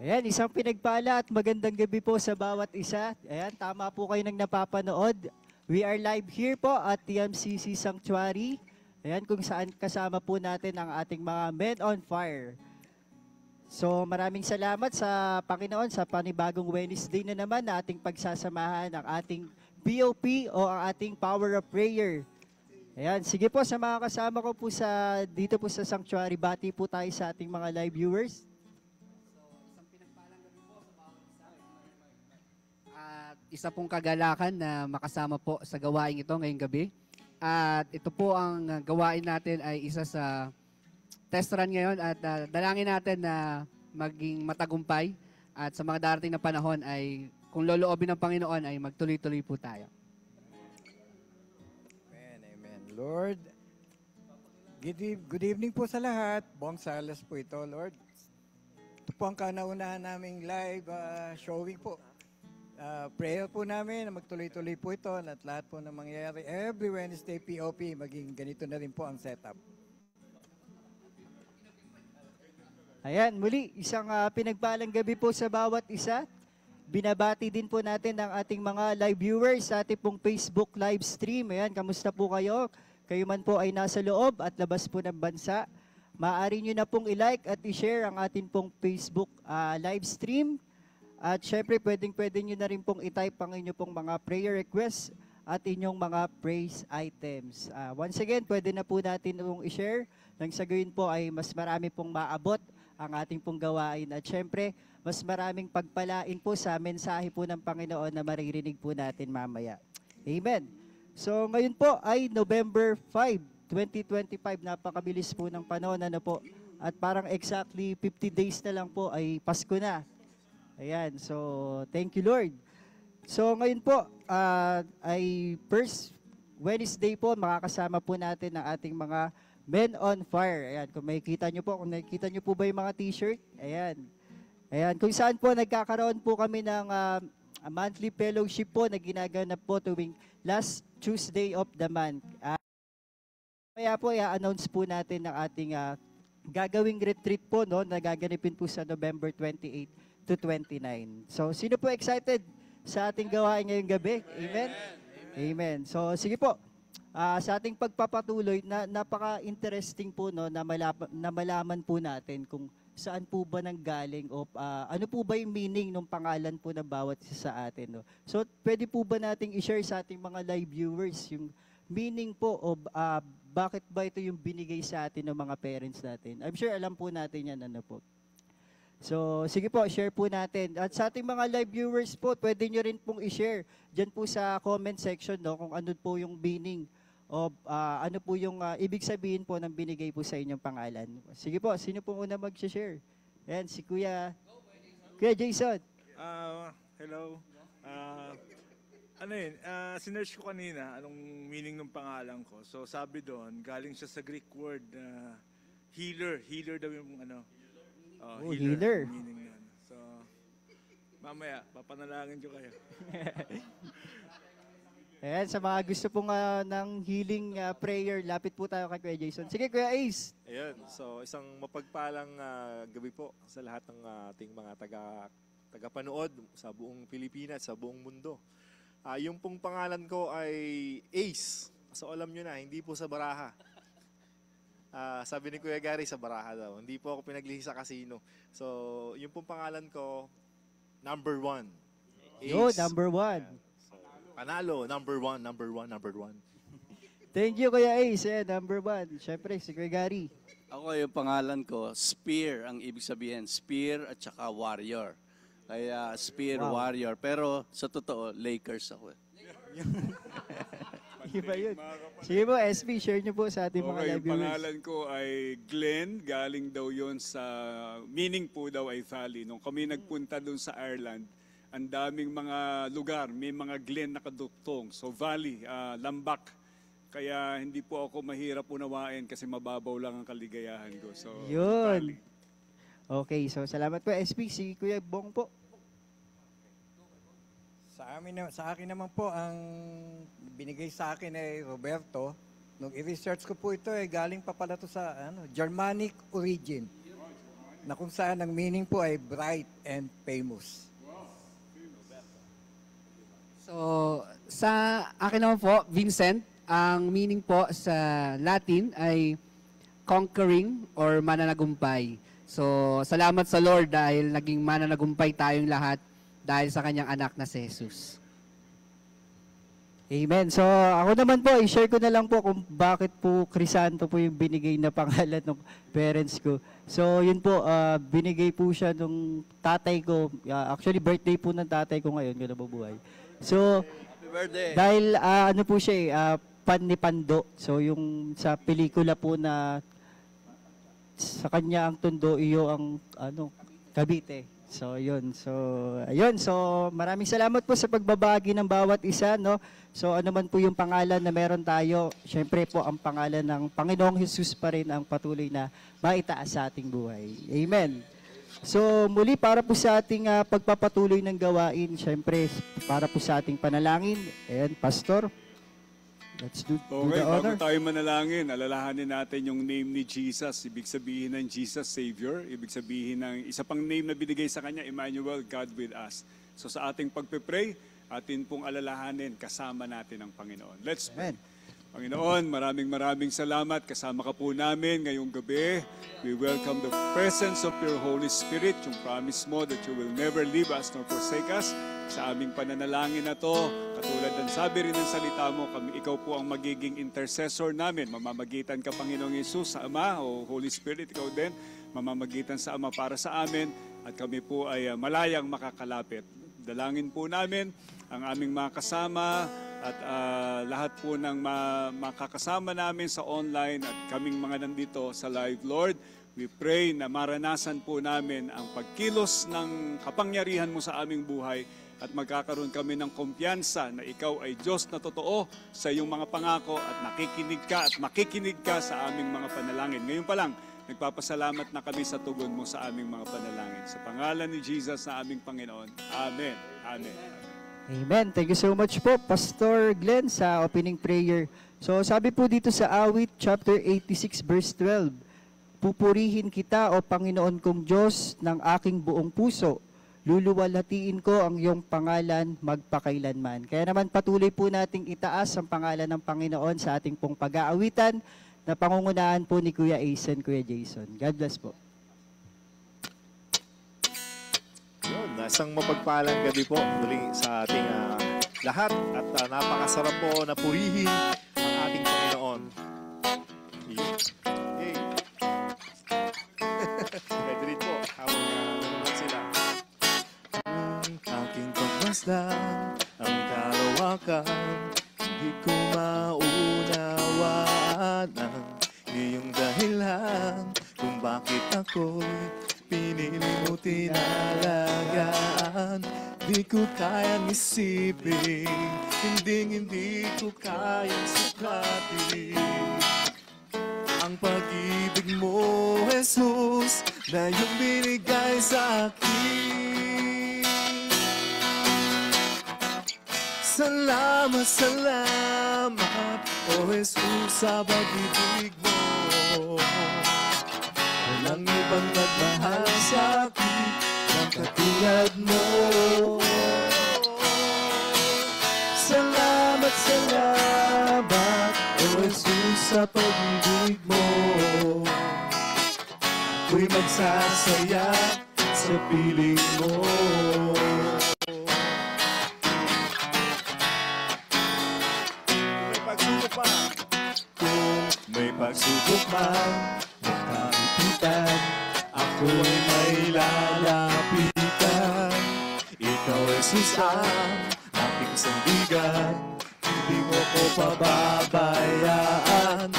Ayan, isang pinagpala at magandang gabi po sa bawat isa. Ayan, tama po kayo nang napapanood. We are live here po at TMCC Sanctuary. Ayan, kung saan kasama po natin ang ating mga Men on Fire. So maraming salamat sa Panginoon sa panibagong Wednesday na naman na ating pagsasamahan ang ating POP o ang ating Power of Prayer. Ayan, sige po sa mga kasama ko po dito po sa Sanctuary, bati po tayo sa ating mga live viewers. At isa pong kagalakan na makasama po sa gawain ito ngayong gabi. At ito po ang gawain natin ay isa sa test run ngayon at dalangin natin na maging matagumpay at sa mga darating na panahon ay kung loloobin ng Panginoon ay magtuloy-tuloy po tayo. Amen, amen. Lord, good evening po sa lahat. Bong Salas po ito, Lord. Ito po ang kanaunahan naming live showing po. Prayer po namin na magtuloy-tuloy po ito at lahat po na mangyayari every Wednesday POP, maging ganito na rin po ang setup. Ayan, muli, isang pinagpalang gabi po sa bawat isa. Binabati din po natin ang ating mga live viewers sa ating pong Facebook live stream. Ayan, kamusta po kayo? Kayo man po ay nasa loob at labas po ng bansa. Maaari nyo na pong i-like at i-share ang ating pong Facebook live stream. At syempre, pwede nyo na rin pong i-type ang inyong pong mga prayer requests at inyong mga praise items. Once again, pwede na po natin pong i-share. Nang sa gayon po ay mas marami pong maabot ang ating pong gawain. At syempre, mas maraming pagpalain po sa mensahe po ng Panginoon na maririnig po natin mamaya. Amen. So ngayon po ay November 5, 2025. Napakabilis po ng panahon. Ano po? At parang exactly 50 days na lang po ay Pasko na. Ayan. So thank you Lord. So ngayon po ay first Wednesday po, makakasama po natin ang ating mga Men on Fire. Ayan, kung makikita nyo po, kung nakikita nyo po ba yung mga t-shirt? Ayan. Ayan, kung saan po nagkakaroon po kami ng monthly fellowship po na ginaganap po tuwing last Tuesday of the month. Kaya po, i-announce po natin ang ating gagawing retreat po, no, na gaganapin po sa November 28 to 29. So, sino po excited sa ating gawain ngayong gabi? Amen? Amen. So, sige po. Sa ating pagpapatuloy, napaka-interesting po no, na malaman po natin kung saan po ba nanggaling o ano po ba yung meaning ng pangalan po ng bawat isa sa atin. No? So pwede po ba nating i-share sa ating mga live viewers yung meaning po o bakit ba ito yung binigay sa atin ng mga parents natin? I'm sure alam po natin yan. Ano po. So, sige po, share po natin. At sa ating mga live viewers po, pwede nyo rin pong i-share dyan po sa comment section no, kung ano po yung meaning o ano po yung ibig sabihin po ng binigay po sa inyong pangalan. Sige po, sino po una mag-share? Ayan, si Kuya Jason. Hello. Sinearch ko kanina anong meaning ng pangalan ko. So sabi doon, galing siya sa Greek word healer. Healer daw yung ano. Healer. Meaning nun. So, mamaya, papanalangin ko kayo. Ayan, sa mga gusto pong ng healing prayer, lapit po tayo kay Kuya Jason. Sige, Kuya Ace. Ayun, so isang mapagpalang gabi po sa lahat ng ating mga tagapanood sa buong Pilipinas, sa buong mundo. Yung pong pangalan ko ay Ace. So alam nyo na, hindi po sa baraha. Sabi ni Kuya Gary, sa baraha daw. Hindi po ako pinaglihi sa casino. So, yung pong pangalan ko, number 1. Ace. Yo, number 1. Panalo, number 1. Thank you, Kuya Ace. Number 1. Siyempre, si Kuya Gary. Ako yung pangalan ko, Spear ang ibig sabihin. Spear at saka Warrior. Kaya Spear, wow. Warrior. Pero sa totoo, Lakers ako. Iba yun. Sige po, SB, share nyo po sa ating mga live viewers. Yung pangalan ko ay Glenn. Galing daw yon sa, meaning po daw ay valley. Nung kami nagpunta doon sa Ireland, ang daming mga lugar, may mga glen na kaduktong. So valley, lambak. Kaya hindi po ako mahirap unawain kasi mababaw lang ang kaligayahan ko. So, yun. valley. Okay, so salamat po. SB, si Kuya Bong po. Sa akin naman po, ang binigay sa akin ay Roberto. Nung i-research ko po ito, galing pa pala to sa Germanic origin. na kung saan ang meaning po ay bright and famous. So, sa akin naman po, Vincent, ang meaning po sa Latin ay conquering or mananagumpay. So, salamat sa Lord dahil naging mananagumpay tayong lahat dahil sa kanyang anak na si Jesus. Amen. So ako naman po, i-share ko na lang po kung bakit po Crisanto po yung binigay na pangalan ng parents ko. So yun po, binigay po siya nung tatay ko. Actually, birthday po ng tatay ko ngayon, kung nabubuhay. So, Happy birthday. dahil ano po siya Pan ni Pando. So yung sa pelikula po na sa kanya ang tundo, iyo ang Cavite. So yun. So ayun. So maraming salamat po sa pagbabagi ng bawat isa, no. So ano man po yung pangalan na meron tayo, syempre po ang pangalan ng Panginoong Hesus pa rin ang patuloy na maitaas sa ating buhay. Amen. So muli para po sa ating pagpapatuloy ng gawain, syempre para po sa ating panalangin. Ayan, Pastor. Let's do Okay, the bago honor. tayo manalangin, alalahanin natin yung name ni Jesus. Ibig sabihin ng Jesus Savior. Ibig sabihin ng isa pang name na binigay sa Kanya, Emmanuel, God with us. So sa ating pagpe-pray, atin pong alalahanin, kasama natin ang Panginoon. Let's pray. Amen. Panginoon, maraming salamat. Kasama ka po namin ngayong gabi. We welcome the presence of your Holy Spirit, yung promise mo that you will never leave us nor forsake us. Sa aming pananalangin na to, katulad ng sabi rin ng salita mo, ikaw po ang magiging intercessor namin. Mamamagitan ka, Panginoong Yesus, sa Ama, o Holy Spirit, ikaw din, mamamagitan sa Ama para sa amin, at kami po ay malayang makakalapit. Dalangin po namin ang aming mga kasama, at lahat po ng makakasama namin sa online at kaming mga nandito sa live, Lord, we pray na maranasan po namin ang pagkilos ng kapangyarihan mo sa aming buhay at magkakaroon kami ng kumpiyansa na ikaw ay Diyos na totoo sa iyong mga pangako at nakikinig ka at makikinig ka sa aming mga panalangin. Ngayon pa lang, nagpapasalamat na kami sa tugon mo sa aming mga panalangin. Sa pangalan ni Jesus na aming Panginoon. Amen. Amen. Amen. Thank you so much po, Pastor Glenn, sa opening prayer. So sabi po dito sa Awit chapter 86 verse 12, pupurihin kita, O Panginoon kong Diyos, ng aking buong puso. Luluwalhatiin ko ang iyong pangalan magpakailanman. Kaya naman patuloy po nating itaas ang pangalan ng Panginoon sa ating pong pag-aawitan na pangungunahan po ni Kuya Asen, Kuya Jason. God bless po. Yun, isang mapagpalang gabi po muli sa ating lahat at napakasarap po na purihin ang ating Panginoon. Yay! Pwede rin po, habang nanonood sila. Ang aking pagmasdan, ang kalawakan, hindi ko maunawaan ang iyong dahilan kung bakit ako'y pinili mo tinalagaan. Di ko kayang isipin, hindi ko kayang sukatin ang pag-ibig mo, Jesus, na iyong binigay sa akin. Salamat, salamat, O Jesus, sa pag-ibig mo. Walang ibang nagmahal sa akin ng katulad mo. Salamat, salamat, O Jesus, sa pag-ibig mo. Ako'y magsasaya sa piling mo. May pagsubok pa. Kung may pagsubok man, magkaipitan, ako'y may lalapitan. Ikaw, Jesus, ang aking sandigan. Hindi mo ko pababayaan.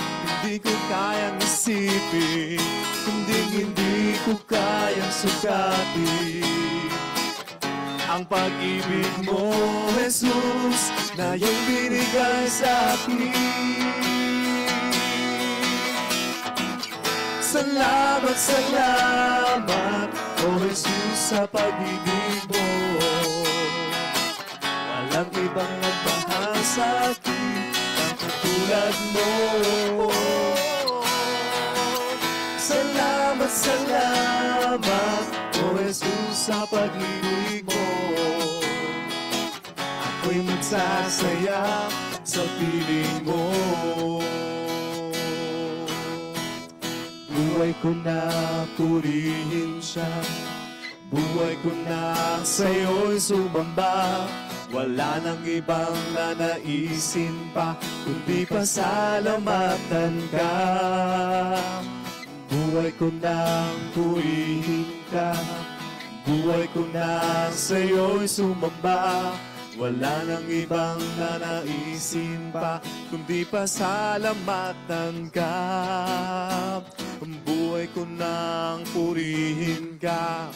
Hindi ko kayang isipin, hindi ko kayang sukatin ang pag-ibig mo, Jesus, na iyong binigay sa akin. Salamat, salamat, O Jesus, sa pag-ibig mo. Walang ibang nagmahal sa akin ang katulad mo. Salamat, salamat, sa pag-ibig mo. Ako'y magsasaya sa piling mo. Buhay ko na purihin siya, buhay ko na sa'yo'y sumamba. Wala nang ibang nanaisin pa, kundi pasalamatan ka. Buhay ko nang purihin ka, buhay ko na sa'yo'y sumamba. Wala nang ibang nanaisin pa, kundi pasalamatan ka. Buhay ko nang purihin ka,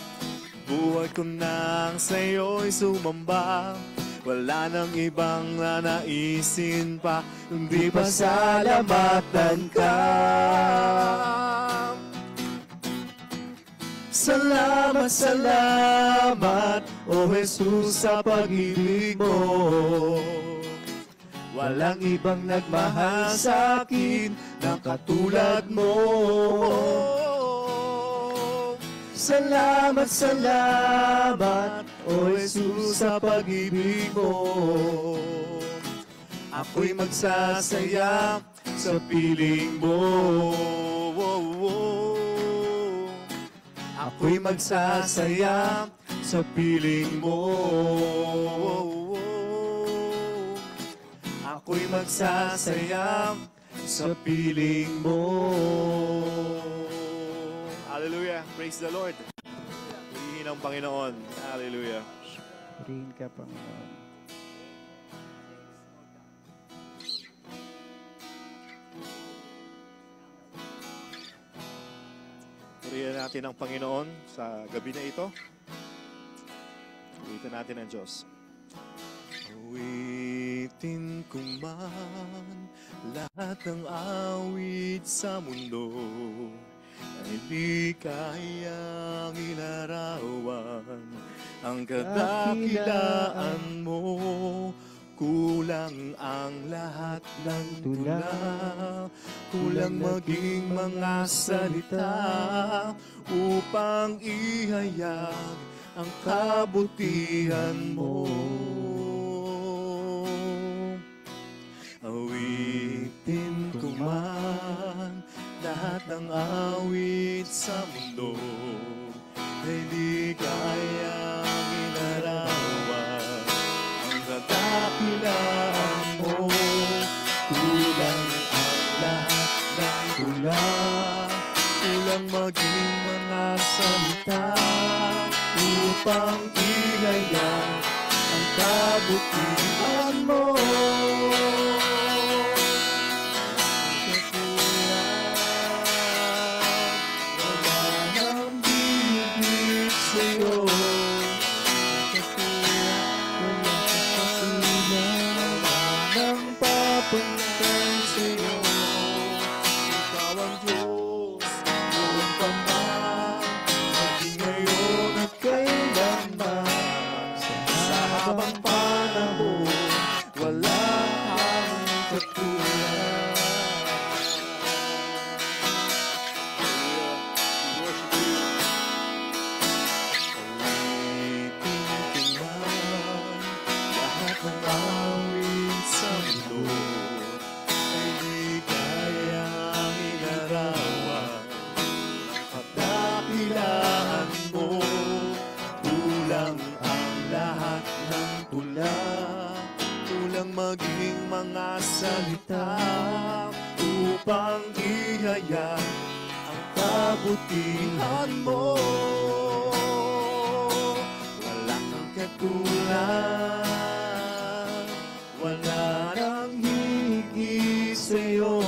buhay ko nang sa'yo'y sumamba. Wala nang ibang nanaisin pa, kundi pasalamatan ka. Salamat, salamat, O Jesus, sa pag-ibig mo. Walang ibang nagmahal sa akin na katulad mo. Salamat, salamat, O Jesus, sa pag-ibig mo. Ako'y magsasaya sa piling mo. Ako'y magsasaya sa piling mo. Ako'y magsasaya sa piling mo. Hallelujah. Praise the Lord. Purihin ang Panginoon. Hallelujah. Purihin ka, Panginoon. Purihin natin ang Panginoon sa gabi na ito. Awitin natin ang Diyos. Awitin ko man lahat ng awit sa mundo, hindi kayang ilarawan ang kadakilaan mo. Kulang ang lahat ng tula, kulang maging mga salita upang ihayag ang kabutihan mo. Awitin ko man lahat ng awit sa mundo, hindi kayang ilarawan ang kadakilaan mo. Kulang ang lahat ng tula, kulang maging mga salita upang ihayag ang kabutihan mo. Maging mga salita upang ihayag ang kabutihan mo. Wala kang katulad, wala nang higit sa'yo.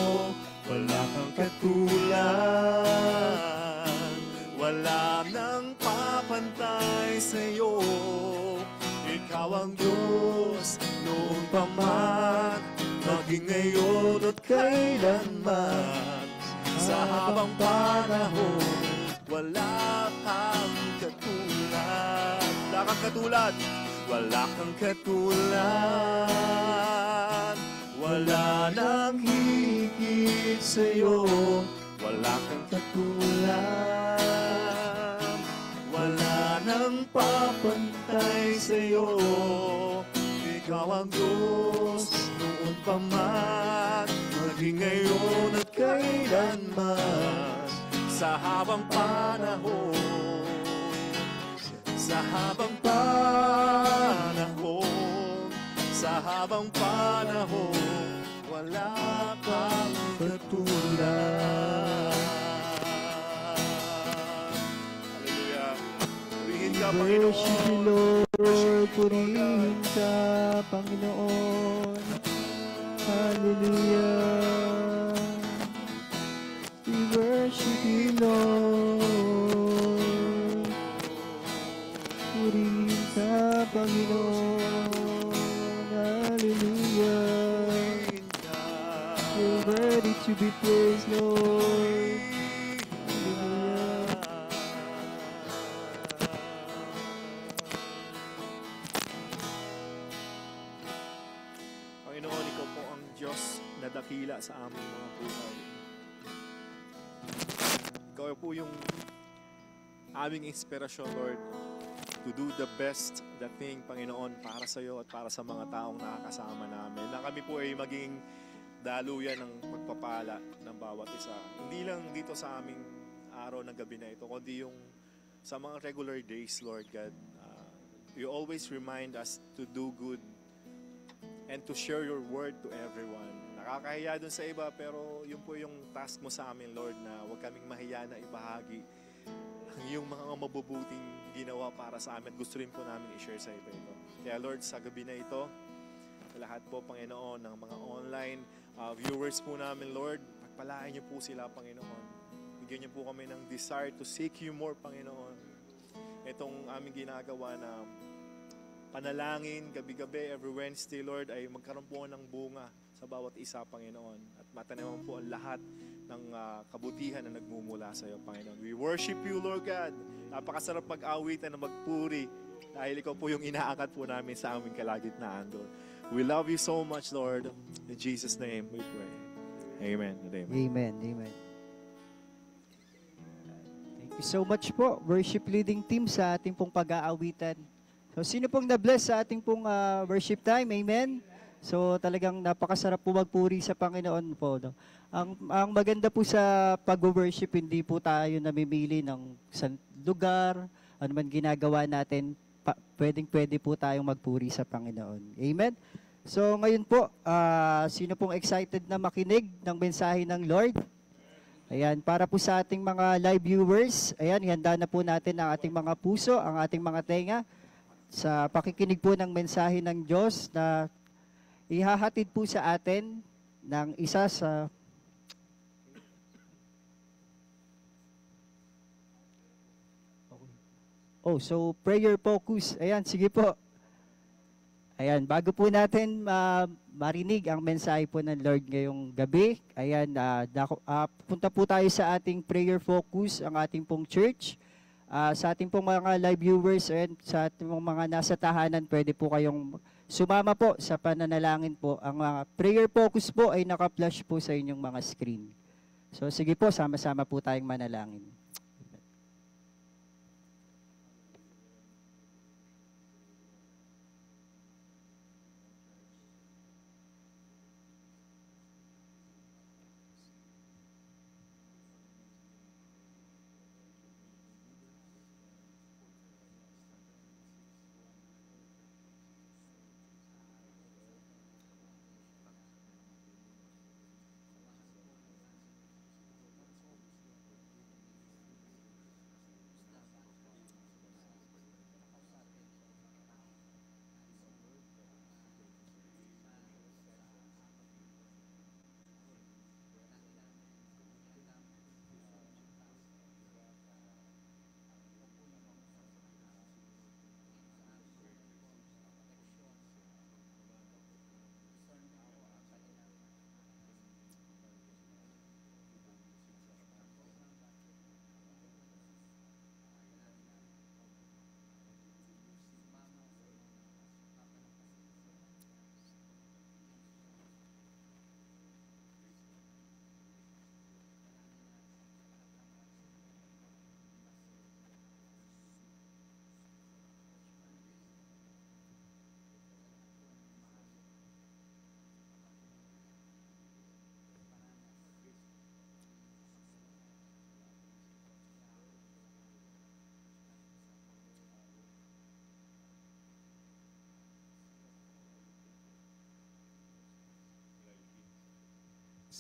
Wala kang katulad, wala nang papantay sa'yo. Ikaw ang Diyos noon pa man, maging ngayon at kailanman. Sa habang panahon, wala kang katulad. Wala kang katulad, wala kang katulad. Wala nang higit sa'yo, wala kang katulad. Wala nang papantay sa'yo. Ikaw ang Diyos noon pa man, maging ngayon at kailanman. Sa habang panahon, sa habang panahon, sa habang panahon, wala kang katulad. Hallelujah. Purihin ka, Worship you, Panginoon. Lord. Purihin ka, Panginoon. Hallelujah. We worship you, Lord. Purihin ka, Panginoon. Hallelujah. You're worthy to be praised, Lord. Hallelujah. Panginoon, ikaw po ang Diyos na dakila sa aming mga buhay. Ikaw po yung aming inspirasyon, Lord, to do the best the thing, Panginoon, para sa iyo at para sa mga taong nakakasama namin. Na kami po ay maging daluyan ng pagpapala ng bawat isa. Hindi lang dito sa aming araw ng gabi na ito, kundi yung sa mga regular days, Lord God. You always remind us to do good and to share your word to everyone. Nakakahiya dun sa iba, pero yun po yung task mo sa amin, Lord, na huwag kaming mahiya na ibahagi yung mga mabubuting ginawa para sa amin. Gusto rin po namin i-share sa iba ito. Kaya Lord, sa gabi na ito, sa lahat po, Panginoon, ng mga online viewers po namin, Lord, pagpalain niyo po sila, Panginoon. Bigyan niyo po kami ng desire to seek you more, Panginoon. Itong aming ginagawa na panalangin, gabi-gabi, every Wednesday, Lord, ay magkaroon po ng bunga sa bawat isa, Panginoon. At matanawan po ang lahat ng kabutihan na nagmumula sa iyo, Panginoon. We worship you, Lord God. Napakasarap mag-awitan na magpuri dahil ikaw po yung inaangkat po namin sa aming kalagitnaan, Lord. We love you so much, Lord. In Jesus' name we pray. Amen and amen. Amen. Amen. Thank you so much po, worship leading team, sa ating pong pag-aawitan. So, sino pong na-bless sa ating pong worship time? Amen? So, talagang napakasarap po magpuri sa Panginoon po. No? Ang maganda po sa pag-worship, hindi po tayo namimili ng lugar, ano man ginagawa natin, pwedeng-pwede po tayong magpuri sa Panginoon. Amen? So, ngayon po, sino pong excited na makinig ng mensahe ng Lord? Ayan, para po sa ating mga live viewers, ayan, ihanda na po natin ang ating mga puso, ang ating mga tenga, sa pakikinig po ng mensahe ng Diyos na ihahatid po sa atin ng isa sa so prayer focus. Ayan, sige po. Ayan, bago po natin marinig ang mensahe po ng Lord ngayong gabi, ayan, punta po tayo sa ating prayer focus, ang ating pong church. Sa ating pong mga live viewers and sa ating mga nasa tahanan, pwede po kayong sumama po sa pananalangin po. Ang prayer focus po ay naka-flash po sa inyong mga screen. So sige po, sama-sama po tayong manalangin.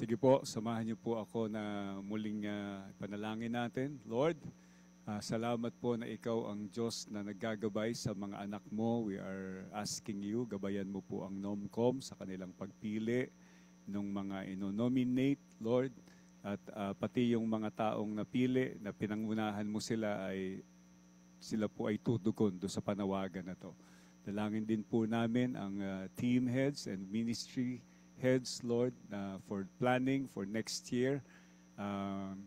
Sige po, samahan niyo po ako na muling panalangin natin. Lord, salamat po na ikaw ang Diyos na naggagabay sa mga anak mo. We are asking you, gabayan mo po ang NOMCOM sa kanilang pagpili ng mga ino-nominate, Lord. At pati yung mga taong napili na pinangunahan mo sila po ay tutugon do sa panawagan na to. Dalangin din po namin ang team heads and ministry heads, Lord, for planning for next year.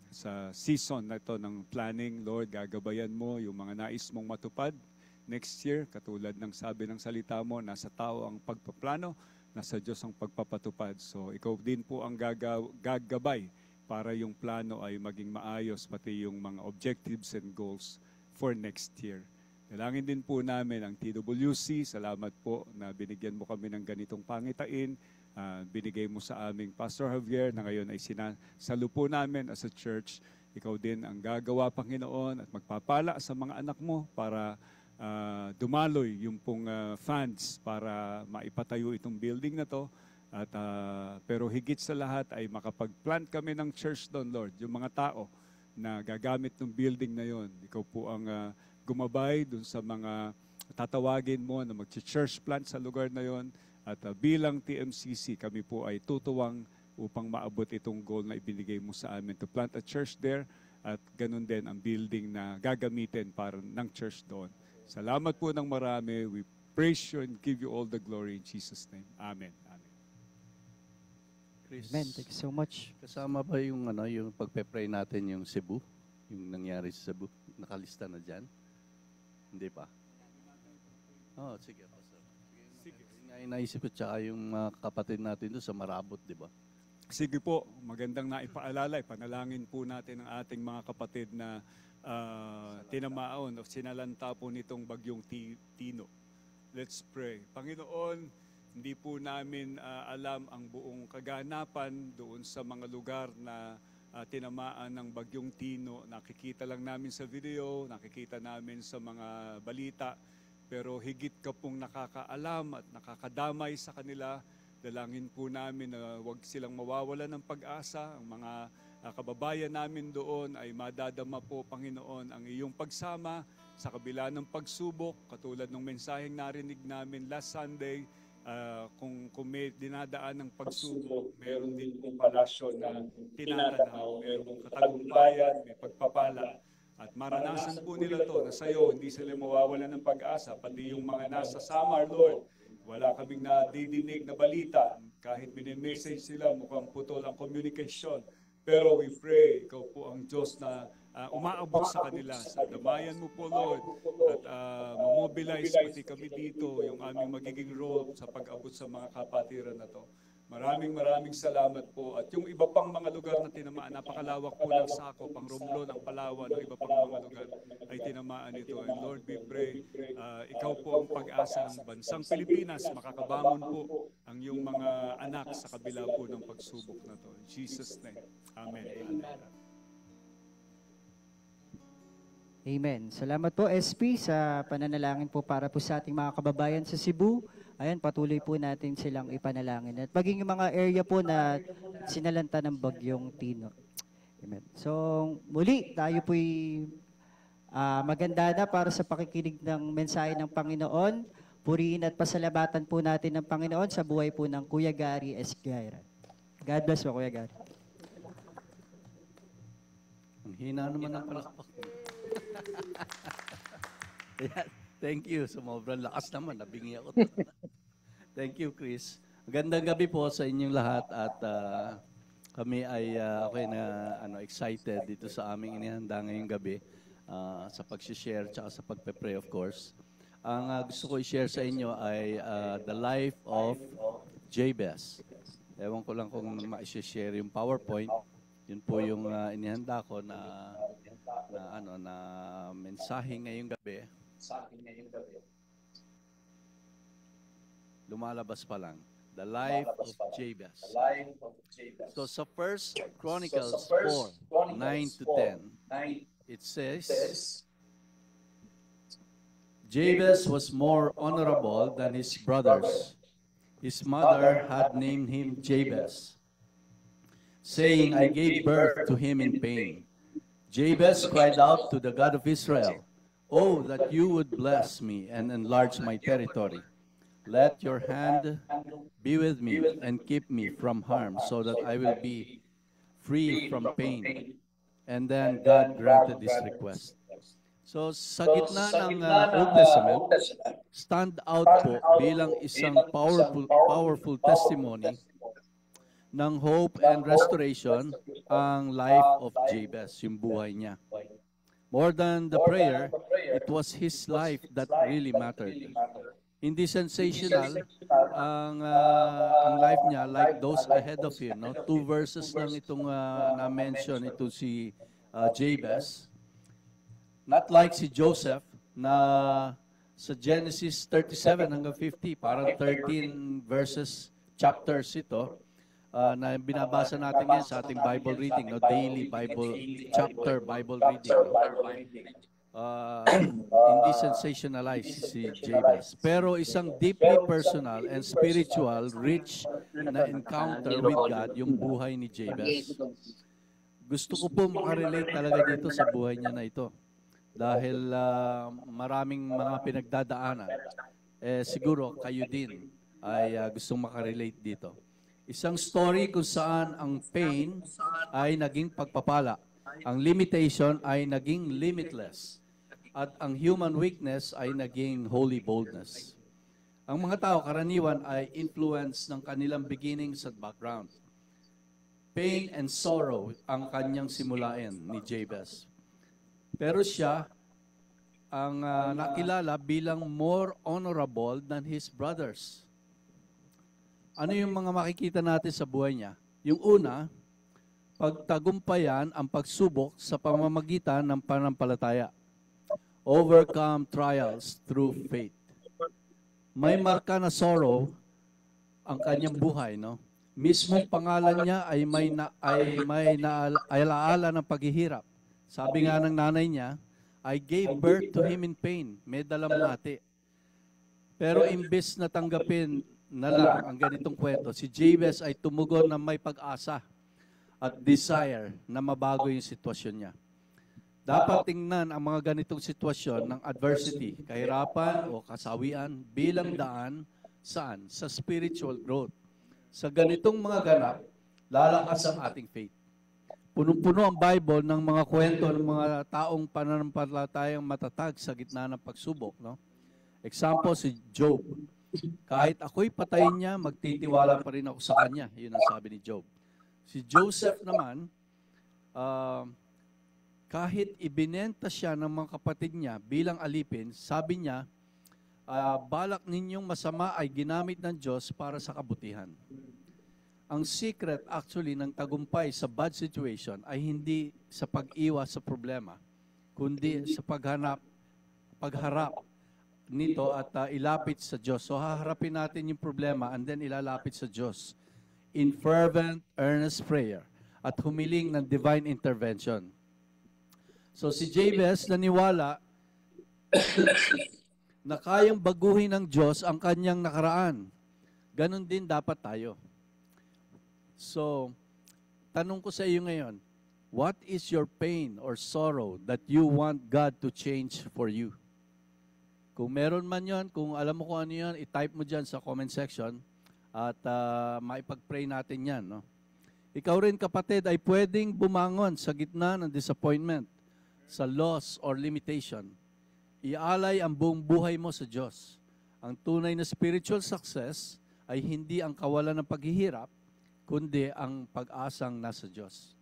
Sa season na ito ng planning, Lord, gagabayan mo yung mga nais mong matupad next year. Katulad ng sabi ng salita mo, nasa tao ang pagpaplano, nasa Diyos ang pagpapatupad. So ikaw din po ang gagabay para yung plano ay maging maayos, pati yung mga objectives and goals for next year. Dalangin din po namin ang TWC. Salamat po na binigyan mo kami ng ganitong pangitain. Binigay mo sa aming Pastor Javier na ngayon ay sinasalo po namin as a church. Ikaw din ang gagawa, Panginoon, at magpapala sa mga anak mo para dumaloy yung pong funds para maipatayo itong building na to. At, pero higit sa lahat ay makapag-plant kami ng church doon, Lord. Yung mga tao na gagamit ng building na yon, ikaw po ang gumabay doon sa mga tatawagin mo na mag-church plant sa lugar na yon. At bilang TMCC, kami po ay tutuwang upang maabot itong goal na ibinigay mo sa amin to plant a church there at ganun din ang building na gagamitin para ng church doon. Salamat po ng marami. We praise you and give you all the glory in Jesus' name. Amen. Amen. Chris, Amen. Thank you so much. kasama ba yung, yung pagpe-pray natin yung Cebu? Yung nangyari sa Cebu? Nakalista na dyan? Hindi pa? Oh, sige. Sige. Naisip ko tsaka yung kapatid natin doon sa Marabot, di ba? Sige po, magandang naipaalala. Panalangin po natin ang ating mga kapatid na tinamaon o sinalanta po nitong bagyong Tino. Let's pray. Panginoon, hindi po namin alam ang buong kaganapan doon sa mga lugar na tinamaan ng bagyong Tino. Nakikita lang namin sa video, nakikita namin sa mga balita, pero higit ka pong nakakaalam at nakakadamay sa kanila. Dalangin po namin na huwag silang mawawalan ng pag-asa. Ang mga kababayan namin doon ay madadama po, Panginoon, ang iyong pagsama sa kabila ng pagsubok. Katulad ng mensaheng narinig namin last Sunday, kung may dinadaan ng pagsubok, meron din pong palasyo na tinatanaw, merong katagumpayan, may pagpapala. At maranasan po nila to na sa'yo, hindi sila mawawalan ng pag-asa. Pati yung mga nasa Samar, Lord, wala kaming nadidinig na balita. Kahit minimessage sila, mukhang putol ang communication. Pero we pray, ikaw po ang Diyos na umaabot sa kanila. Sa damayan mo po, Lord, at mamobilize pati kami dito yung aming magiging role sa pag-abot sa mga kapatiran na to. Maraming salamat po. At yung iba pang mga lugar na tinamaan, napakalawak po ng Sako, pang Romblon, ang Palawan, ng iba pang mga lugar ay tinamaan ito. And Lord, we pray, ikaw po ang pag-asa ng bansang Pilipinas, makakabangon po ang iyong mga anak sa kabila po ng pagsubok na to. In Jesus' name, Amen. Amen. Salamat po, SP, sa pananalangin po para po sa ating mga kababayan sa Cebu. Ayan, patuloy po natin silang ipanalangin. At maging yung mga area po na sinalanta ng bagyong Tino. Amen. So, muli, tayo po'y maganda na para sa pakikinig ng mensahe ng Panginoon. Purihin at pasalamatan po natin ng Panginoon sa buhay po ng Kuya Gary Esguiara. God bless po, Kuya Gary. Ang hina naman ng palakpak. Ayan. Thank you. Sobrang lakas naman. Nabingi ako. Thank you, Chris. Magandang gabi po sa inyong lahat at kami ay excited dito sa aming inihanda ngayong gabi sa pag-share at sa pagpe-pray, of course. Ang gusto ko i-share sa inyo ay the life of Jabez. Ewan ko lang kung ma-share yung PowerPoint. Yun po yung inihanda ko na mensahe ngayong gabi. Lumalabas pa lang. The life of Jabez. So sa 1 Chronicles 4, 9 to 10, it says, Jabez was more honorable than his brothers. His mother had named him Jabez. saying, I gave birth to him in pain. Jabez cried out to the God of Israel, Oh, that you would bless me and enlarge my territory. Let your hand be with me and keep me from harm so that I will be free from pain. And then God granted this request. So sa gitna ng Old Testament, stand out po bilang isang powerful testimony ng hope and restoration ang life of Jabez, yung buhay niya. More than the prayer, it was his life that really mattered. Hindi sensational ang life niya like those ahead of him. No? 2 verses lang itong na-mention ito si Jabez. Not like si Joseph na sa Genesis 37 hanggang 50, parang 13 verses, chapters ito, na binabasa natin ngayon sa ating Bible reading, no? Daily Bible chapter Bible reading. No? Hindi sensationalized si Jabez. Pero isang deeply personal and spiritual, rich na encounter with God yung buhay ni Jabez. Gusto ko po makarelate talaga dito sa buhay niya na ito. Dahil maraming mga pinagdadaanan. Siguro kayo din ay gustong makarelate dito. Isang story kung saan ang pain ay naging pagpapala. Ang limitation ay naging limitless. At ang human weakness ay naging holy boldness. Ang mga tao karaniwan ay influence ng kanilang beginnings at background. Pain and sorrow ang kanyang simulain ni Jabez. Pero siya ang nakilala bilang more honorable than his brothers. Ano yung mga makikita natin sa buhay niya? Yung una, pagtagumpayan ang pagsubok sa pamamagitan ng pananampalataya. Overcome trials through faith. May marka na sorrow ang kanyang buhay, no? Mismong pangalan niya ay may alaala ng paghihirap. Sabi nga ng nanay niya, I gave birth to him in pain. May dalamhati. Pero imbes na tanggapin na lang ang ganitong kwento, si Jabez ay tumugon na may pag-asa at desire na mabago yung sitwasyon niya. Dapat tingnan ang mga ganitong sitwasyon ng adversity, kahirapan o kasawian bilang daan saan? Sa spiritual growth. Sa ganitong mga ganap, lalakas ang ating faith. Punong-puno ang Bible ng mga kwento ng mga taong pananampalatayang matatag sa gitna ng pagsubok. No? Example, si Job. Kahit ako'y patayin niya, magtitiwala pa rin ako sa kanya. Yun ang sabi ni Job. Si Joseph naman, kahit ibinenta siya ng mga kapatid niya bilang alipin, sabi niya, balak ninyong masama ay ginamit ng Diyos para sa kabutihan. Ang secret actually ng tagumpay sa bad situation ay hindi sa pag-iwas sa problema, kundi sa pagharap nito at ilapit sa Diyos. So haharapin natin yung problema and then ilalapit sa Diyos in fervent, earnest prayer at humiling ng divine intervention. So si Jabez naniwala na kayang baguhin ng Diyos ang kanyang nakaraan. Ganon din dapat tayo. So, tanong ko sa iyo ngayon, what is your pain or sorrow that you want God to change for you? Kung meron man yon, kung alam mo kung ano yon, i-type mo dyan sa comment section at maipag-pray natin yan. No? Ikaw rin kapatid ay pwedeng bumangon sa gitna ng disappointment, sa loss or limitation. Ialay ang buong buhay mo sa Diyos. Ang tunay na spiritual success ay hindi ang kawalan ng paghihirap, kundi ang pag-asang nasa Diyos.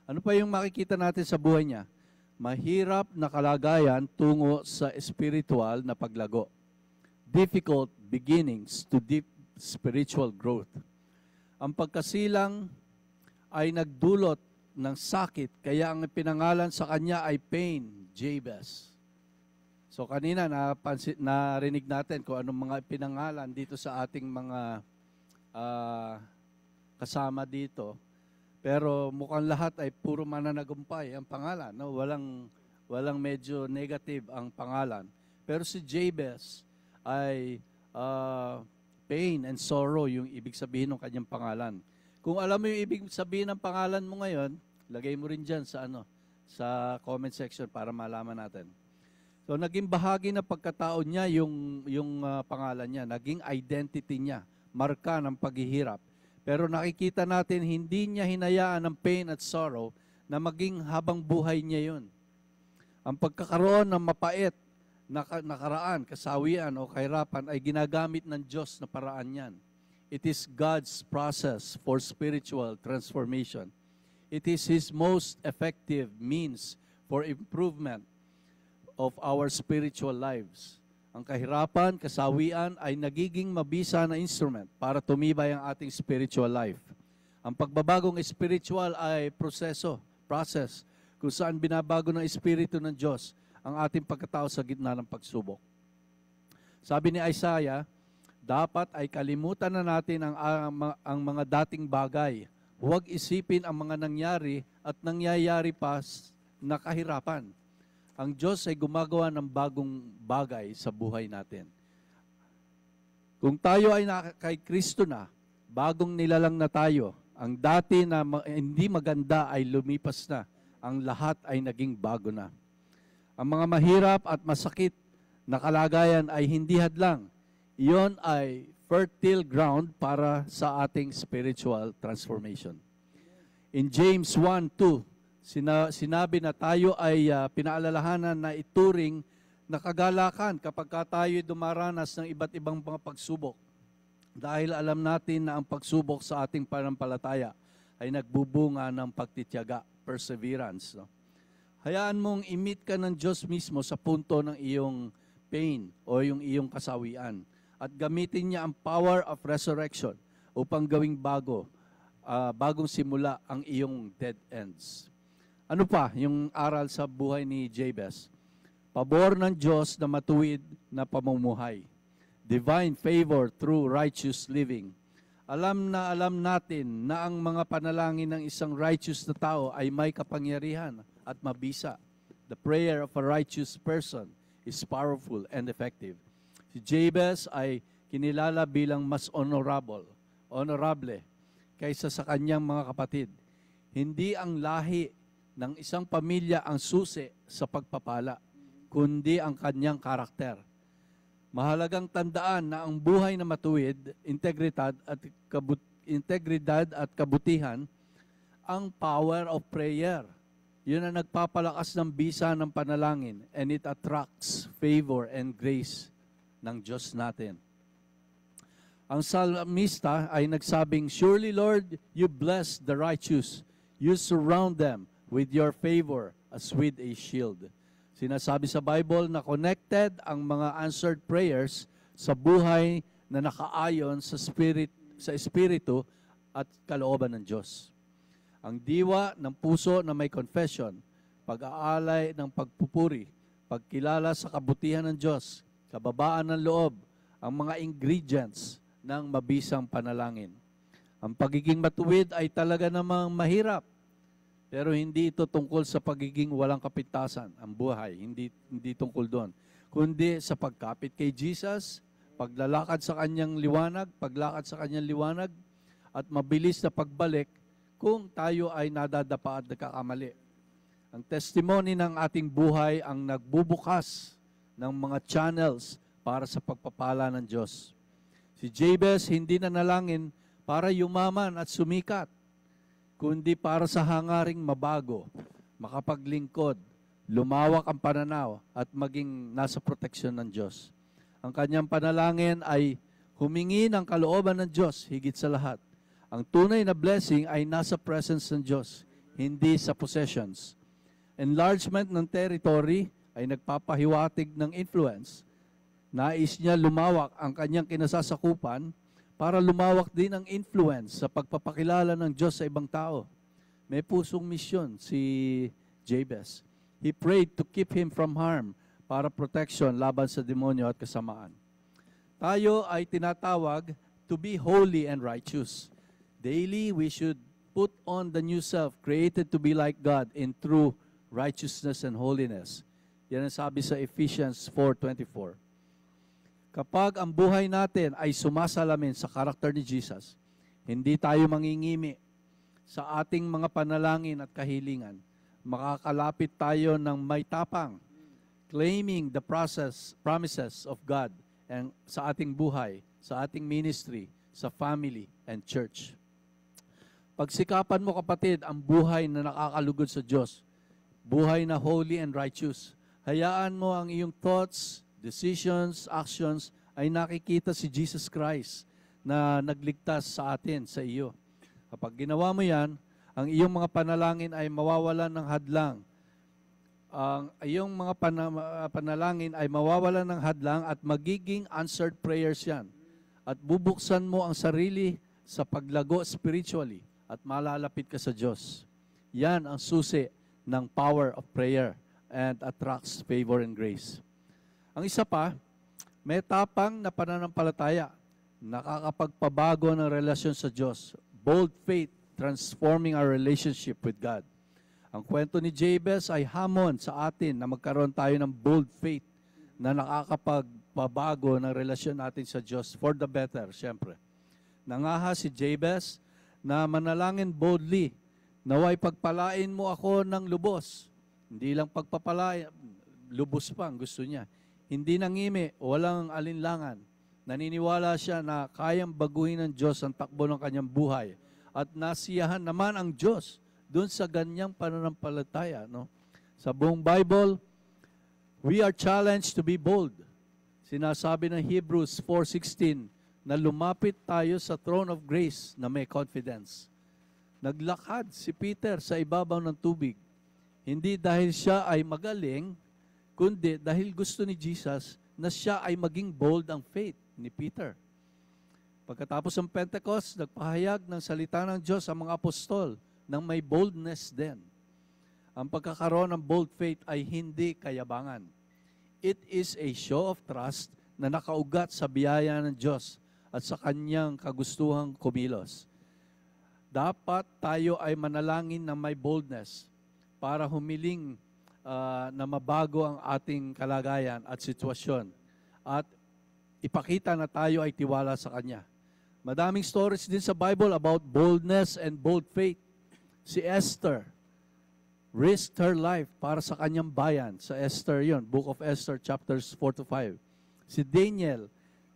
Ano pa yung makikita natin sa buhay niya? Mahirap na kalagayan tungo sa spiritual na paglago. Difficult beginnings to deep spiritual growth. Ang pagkasilang ay nagdulot ng sakit, kaya ang pinangalan sa kanya ay pain, Jabez. So kanina narinig natin kung anong mga pinangalan dito sa ating mga kasama dito. Pero mukhang lahat ay puro mananagumpay ang pangalan. No? Walang medyo negative ang pangalan. Pero si Jabez ay pain and sorrow yung ibig sabihin ng kanyang pangalan. Kung alam mo yung ibig sabihin ng pangalan mo ngayon, lagay mo rin dyan sa sa comment section para malaman natin. So naging bahagi na pagkatao niya yung pangalan niya, naging identity niya, marka ng paghihirap. Pero nakikita natin hindi niya hinayaan ng pain at sorrow na maging habang buhay niya yun. Ang pagkakaroon ng mapait na nakaraan, kasawian o kahirapan ay ginagamit ng Diyos na paraan yan. It is God's process for spiritual transformation. It is His most effective means for improvement of our spiritual lives. Ang kahirapan, kasawian ay nagiging mabisa na instrument para tumibay ang ating spiritual life. Ang pagbabagong spiritual ay process, kung saan binabago ng Espiritu ng Diyos ang ating pagkatao sa gitna ng pagsubok. Sabi ni Isaiah, dapat ay kalimutan na natin ang mga dating bagay. Huwag isipin ang mga nangyari at nangyayari pa na kahirapan. Ang Diyos ay gumagawa ng bagong bagay sa buhay natin. Kung tayo ay kay Kristo na, bagong nilalang na tayo. Ang dati na hindi maganda ay lumipas na. Ang lahat ay naging bago na. Ang mga mahirap at masakit na kalagayan ay hindi hadlang. Iyon ay fertile ground para sa ating spiritual transformation. In James 1:2, sinabi na tayo ay pinaalalahanan na ituring na kagalakan kapag tayo dumaranas ng iba't ibang mga pagsubok. Dahil alam natin na ang pagsubok sa ating panampalataya ay nagbubunga ng pagtitiyaga, perseverance. No? Hayaan mong i-meet ka ng Diyos mismo sa punto ng iyong pain o yung iyong kasawian. At gamitin niya ang power of resurrection upang gawing bagong simula ang iyong dead ends. Ano pa yung aral sa buhay ni Jabez? Pabor ng Diyos na matuwid na pamumuhay. Divine favor through righteous living. Alam natin na ang mga panalangin ng isang righteous na tao ay may kapangyarihan at mabisa. The prayer of a righteous person is powerful and effective. Si Jabez ay kinilala bilang mas honorable kaysa sa kanyang mga kapatid. Hindi ang lahi ng isang pamilya ang susi sa pagpapala, kundi ang kanyang karakter. Mahalagang tandaan na ang buhay na matuwid, integridad at kabutihan, ang power of prayer. Yun ang nagpapalakas ng bisa ng panalangin, and it attracts favor and grace ng Diyos natin. Ang salmista ay nagsabing, surely Lord, you bless the righteous. You surround them with your favor as with a shield. Sinasabi sa Bible na connected ang mga answered prayers sa buhay na nakaayon sa Espiritu at kalooban ng Diyos. Ang diwa ng puso na may confession, pag-aalay ng pagpupuri, pagkilala sa kabutihan ng Diyos, kababaan ng loob, ang mga ingredients ng mabisang panalangin. Ang pagiging matuwid ay talaga namang mahirap, pero hindi ito tungkol sa pagiging walang kapintasan, ang buhay, hindi tungkol doon. Kundi sa pagkapit kay Jesus, paglalakad sa kanyang liwanag, at mabilis na pagbalik kung tayo ay nadadapa at nagkakamali. Ang testimony ng ating buhay ang nagbubukas ng mga channels para sa pagpapala ng Diyos. Si Jabez hindi nanalangin para yumaman at sumikat, kundi para sa hangaring mabago, makapaglingkod, lumawak ang pananaw at maging nasa proteksyon ng Diyos. Ang kanyang panalangin ay humingi ng kalooban ng Diyos higit sa lahat. Ang tunay na blessing ay nasa presence ng Diyos, hindi sa possessions. Enlargement ng territory ay nagpapahiwatig ng influence. Nais niya lumawak ang kanyang kinasasakupan para lumawak din ang influence sa pagpapakilala ng Diyos sa ibang tao. May pusong misyon si Jabez. He prayed to keep him from harm para protection laban sa demonyo at kasamaan. Tayo ay tinatawag to be holy and righteous. Daily, we should put on the new self, created to be like God in true righteousness and holiness. Yan ang sabi sa Ephesians 4:24. Kapag ang buhay natin ay sumasalamin sa karakter ni Jesus, Hindi tayo mangingimi sa ating mga panalangin at kahilingan. Makakalapit tayo ng may tapang, claiming the promises of God and sa ating buhay, sa ating ministry, sa family and church. Pagsikapan mo kapatid ang buhay na nakakalugod sa Diyos, buhay na holy and righteous. Hayaan mo ang iyong thoughts, decisions, actions ay nakikita si Jesus Christ na nagligtas sa atin, sa iyo. Kapag ginawa mo yan, ang iyong mga panalangin ay mawawalan ng hadlang. Ang iyong mga panalangin ay mawawalan ng hadlang at magiging answered prayers yan. At bubuksan mo ang sarili sa paglago spiritually at malalapit ka sa Diyos. Yan ang susi ng power of prayer and attracts favor and grace. Ang isa pa, may tapang na pananampalataya, nakakapagpabago ng relasyon sa Diyos. Bold faith, transforming our relationship with God. Ang kwento ni Jabez ay hamon sa atin na magkaroon tayo ng bold faith na nakakapagpabago ng relasyon natin sa Diyos for the better, syempre. Nangaha si Jabez na manalangin boldly, naway pagpalain mo ako ng lubos. Hindi lang pagpapalain, lubos pa ang gusto niya. Hindi nangimi, walang alinlangan. Naniniwala siya na kayang baguhin ng Diyos ang takbo ng kanyang buhay. At nasiyahan naman ang Diyos doon sa ganyang pananampalataya. No? Sa buong Bible, we are challenged to be bold. Sinasabi ng Hebrews 4:16 na lumapit tayo sa throne of grace na may confidence. Naglakad si Peter sa ibabaw ng tubig. Hindi dahil siya ay magaling, kundi dahil gusto ni Jesus na siya ay maging bold ang faith ni Peter. Pagkatapos ng Pentecost, nagpahayag ng salita ng Diyos ang mga apostol ng may boldness din. Ang pagkakaroon ng bold faith ay hindi kayabangan. It is a show of trust na nakaugat sa biyaya ng Diyos at sa kanyang kagustuhang kumilos. Dapat tayo ay manalangin ng may boldness para humiling na mabago ang ating kalagayan at sitwasyon at ipakita na tayo ay tiwala sa Kanya. Madaming stories din sa Bible about boldness and bold faith. Si Esther risked her life para sa kanyang bayan. Sa Esther yon, Book of Esther, chapters 4-5. Si Daniel,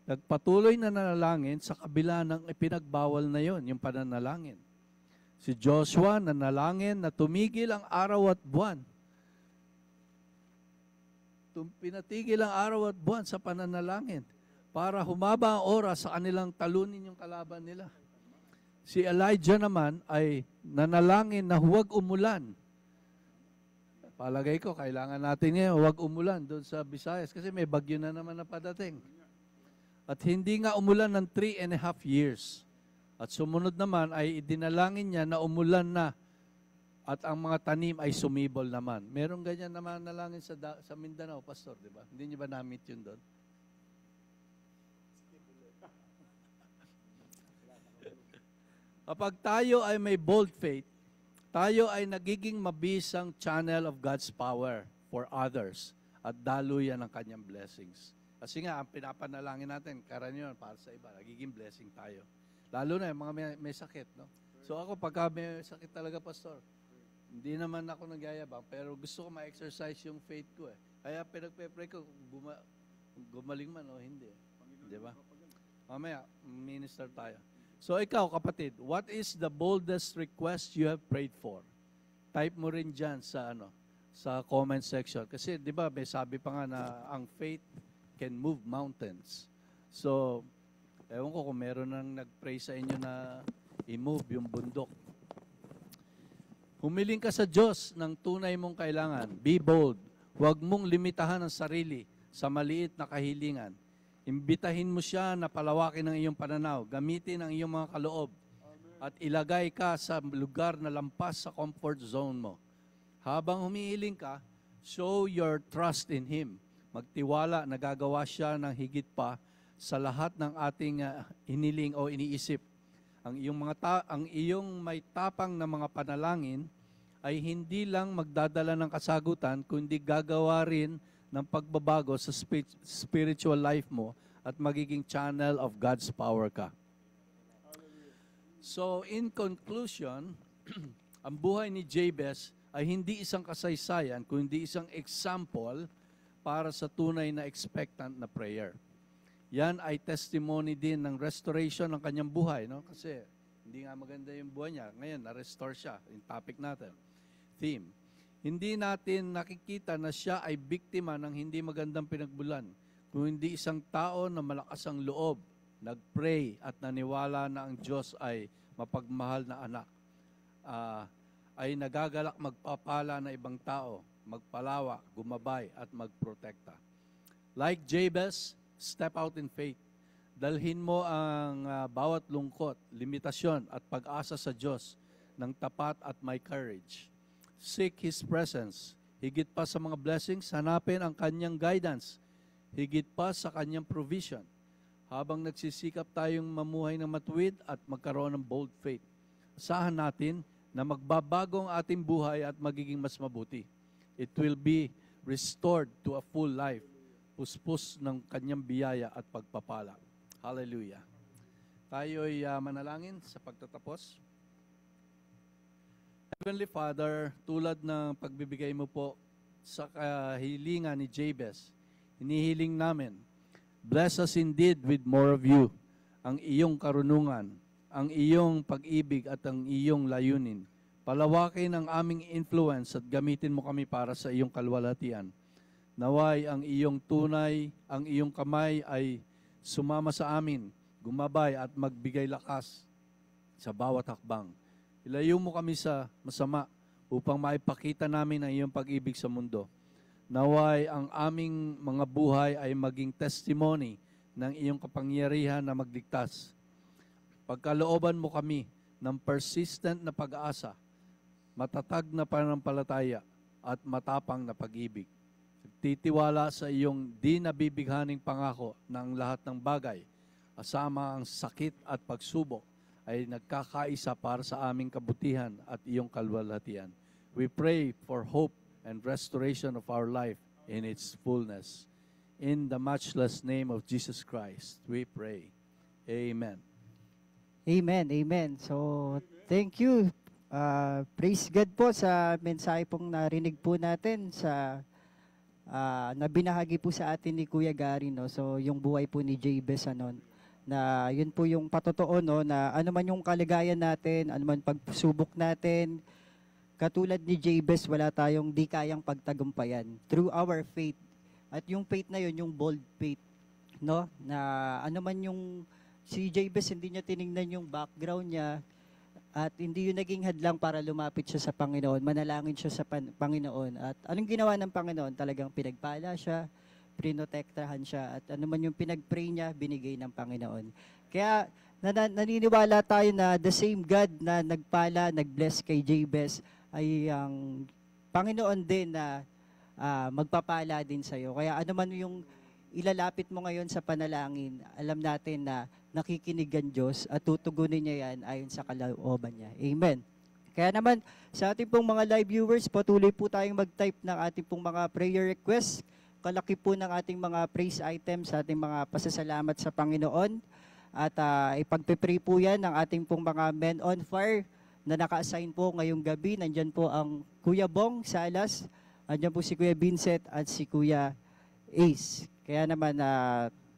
nagpatuloy na nanalangin sa kabila ng ipinagbawal na yon, yung pananalangin. Si Joshua, nanalangin na tumigil ang araw at buwan. Pinatigil ang araw at buwan sa pananalangin para humaba ang oras sa kanilang talunin yung kalaban nila. Si Elijah naman ay nanalangin na huwag umulan. Palagay ko, kailangan natin ngayon huwag umulan doon sa Visayas kasi may bagyo na naman na padating. At hindi nga umulan ng 3.5 years. At sumunod naman ay idinalangin niya na umulan na at ang mga tanim ay sumibol naman. Merong ganyan naman nalangin sa Mindanao, Pastor, di ba? Hindi niyo ba na-meet yun doon? Kapag tayo ay may bold faith, tayo ay nagiging mabisang channel of God's power for others at daluyan ng kanyang blessings. Kasi nga, ang pinapanalangin natin, karaniwan para sa iba, nagiging blessing tayo. Lalo na yung mga may sakit, no? So ako, pagka may sakit talaga, Pastor, hindi naman ako nagyayabang, pero gusto ko ma-exercise yung faith ko eh. Kaya pinagpe-pray ko, gumaling man o hindi. Di ba? Mamaya, minister tayo. So ikaw, kapatid, what is the boldest request you have prayed for? Type mo rin dyan sa, sa comment section. Kasi, di ba, may sabi pa nga na ang faith can move mountains. So, ewan ko kung meron nang nag-pray sa inyo na i-move yung bundok. Humiling ka sa Diyos ng tunay mong kailangan. Be bold. Huwag mong limitahan ang sarili sa maliit na kahilingan. Imbitahin mo siya na palawakin ang iyong pananaw. Gamitin ang iyong mga kaloob. At ilagay ka sa lugar na lampas sa comfort zone mo. Habang humihiling ka, show your trust in Him. Magtiwala na gagawa siya ng higit pa sa lahat ng ating hiniling o iniisip. Ang iyong may tapang na mga panalangin ay hindi lang magdadala ng kasagutan, kundi gagawa rin ng pagbabago sa spiritual life mo at magiging channel of God's power ka. So in conclusion, ang buhay ni Jabez ay hindi isang kasaysayan, kundi isang example para sa tunay na expectant na prayer. Yan ay testimony din ng restoration ng kanyang buhay, no? Kasi hindi nga maganda yung buhay niya. Ngayon, na-restore siya. Yung topic natin, theme. Hindi natin nakikita na siya ay biktima ng hindi magandang pinagbulan, kundi isang tao na malakas ang loob, nag-pray at naniwala na ang Diyos ay mapagmahal na anak. Ay nagagalak magpapala na ibang tao, magpalawa, gumabay at magprotekta. Like Jabez, step out in faith. Dalhin mo ang bawat lungkot, limitasyon at pag-asa sa Diyos ng tapat at may courage. Seek His presence. Higit pa sa mga blessings, hanapin ang kanyang guidance. Higit pa sa kanyang provision. Habang nagsisikap tayong mamuhay ng matuwid at magkaroon ng bold faith, asahan natin na magbabago ang ating buhay at magiging mas mabuti. It will be restored to a full life, puspos ng kanyang biyaya at pagpapala. Hallelujah. Tayo'y manalangin sa pagtatapos. Heavenly Father, tulad ng pagbibigay mo po sa kahilingan ni Jabez, hinihiling namin, bless us indeed with more of you, ang iyong karunungan, ang iyong pag-ibig at ang iyong layunin. Palawakin ang aming influence at gamitin mo kami para sa iyong kalwalhatian. Naway ang iyong tunay, ang iyong kamay ay sumama sa amin, gumabay at magbigay lakas sa bawat hakbang. Ilayo mo kami sa masama upang maipakita namin ang iyong pag-ibig sa mundo. Naway ang aming mga buhay ay maging testimony ng iyong kapangyarihan na magligtas. Pagkalooban mo kami ng persistent na pag-asa, matatag na pananampalataya at matapang na pag-ibig. Titiwala sa iyong di nabibighaning pangako na ang lahat ng bagay, asama ang sakit at pagsubok, ay nagkakaisa para sa aming kabutihan at iyong kalwalhatian. We pray for hope and restoration of our life in its fullness. In the matchless name of Jesus Christ, we pray. Amen. Amen, amen. So, thank you. Praise God po sa mensahe pong narinig po natin sa na binahagi po sa atin ni Kuya Gary, no? So, yung buhay po ni Jabez, ano, na yun po yung patotoo, no, na ano man yung kaligayan natin, ano man pagsubok natin, katulad ni Jabez, wala tayong di kayang pagtagumpayan through our faith. At yung faith na yun, yung bold faith, no? Na ano man yung si Jabez, hindi niya tiningnan yung background niya at hindi yun naging hadlang para lumapit siya sa Panginoon. Manalangin siya sa Panginoon. At anong ginawa ng Panginoon? Talagang pinagpala siya, prinotektahan siya, at ano man yung pinagpray niya, binigay ng Panginoon. Kaya naniniwala tayo na the same God na nagpala, nagbless kay Jabez ay ang Panginoon din na magpapala din sa'yo. Kaya ano man yung ilalapit mo ngayon sa panalangin, alam natin na nakikinig ang Diyos at tutugunin niya yan ayon sa kalooban niya. Amen. Kaya naman, sa ating pong mga live viewers, patuloy po tayong mag-type ng ating pong mga prayer requests. Kalaki po ng ating mga praise items, sa ating mga pasasalamat sa Panginoon. At ipagpipray po yan ng ating pong mga men on fire na naka-assign po ngayong gabi. Nandyan po ang Kuya Bong Salas, nandyan po si Kuya Vincent at si Kuya Ace. Kaya naman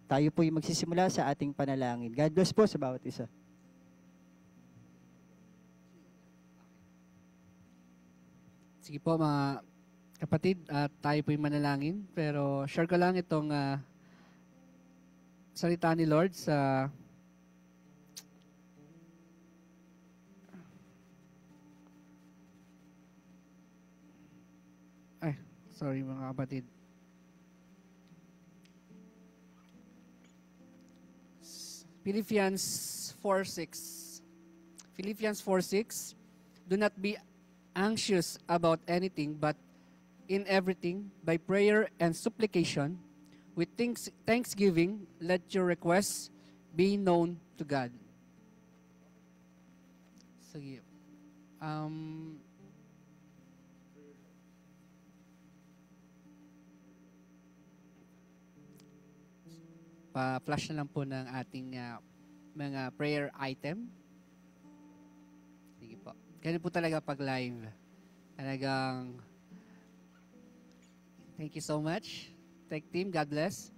tayo po yung magsisimula sa ating panalangin. God bless po sa bawat isa. Sige po mga kapatid, tayo po yung manalangin. Pero share ko lang itong salita ni Lord sa sorry mga kapatid. Philippians 4:6. Philippians 4:6. Do not be anxious about anything, but in everything, by prayer and supplication, with thanksgiving, let your requests be known to God. Sige. Pa-flash na lang po ng ating mga prayer item. Sige po. Ganun po talaga pag live. Talagang thank you so much. Tech team, God bless.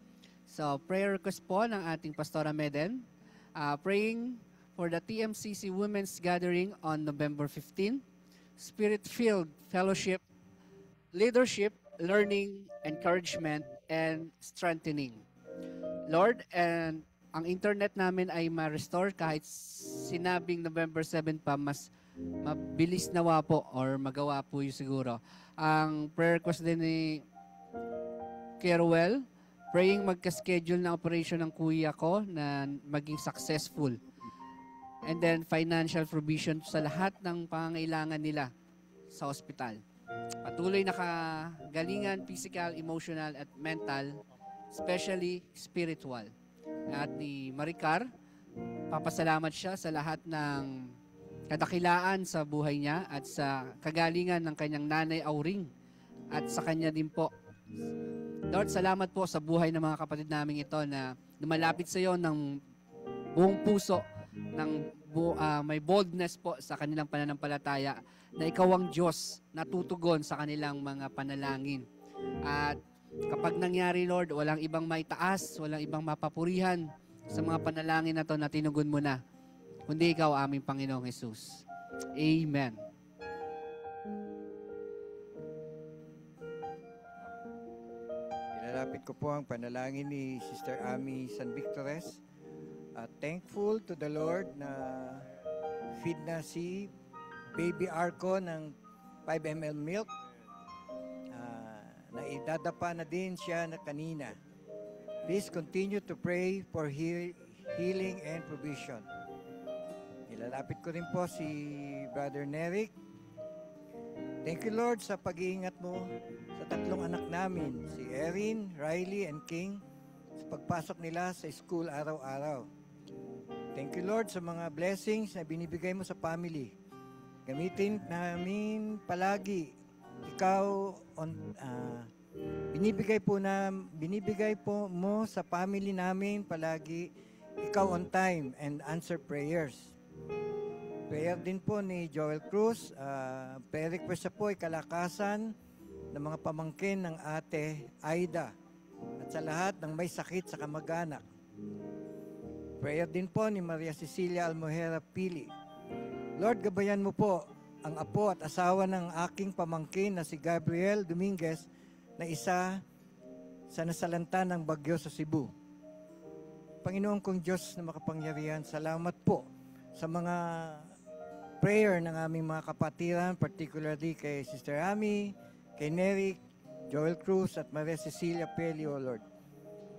So, prayer request po ng ating Pastora Meden. Praying for the TMCC Women's Gathering on November 15. Spirit-filled fellowship, leadership, learning, encouragement, and strengthening. Lord, and ang internet namin ay ma-restore kahit sinabing November 7 pa, mas mabilis nawa po or magawa po yung siguro. Ang prayer request din ni Keruel, praying magka-schedule na operation ng kuya ko na maging successful. And then financial provision sa lahat ng pangangailangan nila sa ospital. Patuloy na kagalingan, physical, emotional, at mental, especially spiritual. At ni Maricar, papasalamat siya sa lahat ng kadakilaan sa buhay niya at sa kagalingan ng kanyang nanay Auring at sa kanya din po. Lord, salamat po sa buhay ng mga kapatid namin ito na lumalapit sa iyo ng buong puso, may boldness po sa kanilang pananampalataya na ikaw ang Diyos na tutugon sa kanilang mga panalangin. At kapag nangyari, Lord, walang ibang maitaas, walang ibang mapapurihan sa mga panalangin na to na tinugon mo na, kundi ikaw, aming Panginoong Jesus. Amen. Ilalapit ko po ang panalangin ni Sister Ami San Victores. Thankful to the Lord na feed na si Baby Arco ng 5 ml milk. Na idadapa na din siya na kanina. Please continue to pray for healing and provision. Ilalapit ko rin po si Brother Neric. Thank you, Lord, sa pag-iingat mo sa tatlong anak namin, si Erin, Riley, and King, sa pagpasok nila sa school araw-araw. Thank you, Lord, sa mga blessings na binibigay mo sa family. Gamitin namin palagi ikaw binibigay po mo sa family namin palagi ikaw on time and answer prayers. Prayer din po ni Joel Cruz. Prayer request po ay kalakasan ng mga pamangkin ng ate Aida at sa lahat ng may sakit sa kamag-anak. Prayer din po ni Maria Cecilia Almohera Pili. Lord, gabayan mo po ang apo at asawa ng aking pamangkin na si Gabriel Dominguez na isa sa nasalanta ng bagyo sa Cebu. Panginoon kong Diyos na makapangyarihan, salamat po sa mga prayer ng aming mga kapatiran, particularly kay Sister Ami, kay Neric, Joel Cruz at Maria Cecilia Peli, O Lord.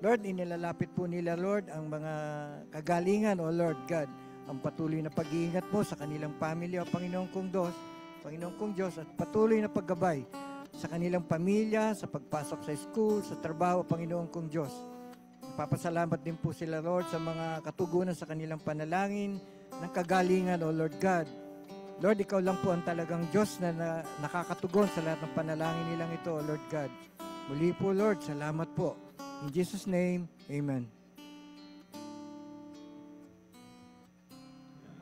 Lord, inilalapit po nila, Lord, ang mga kagalingan, O Lord God, ang patuloy na pag-iingat mo sa kanilang pamilya, O Panginoon kong Diyos, at patuloy na paggabay sa kanilang pamilya, sa pagpasok sa school, sa trabaho, Panginoon kong Diyos. Papasalamat din po sila, Lord, sa mga katugunan sa kanilang panalangin, ng kagalingan, O Lord God. Lord, ikaw lang po ang talagang Diyos na nakakatugon sa lahat ng panalangin nilang ito, O Lord God. Muli po, Lord, salamat po. In Jesus' name, Amen.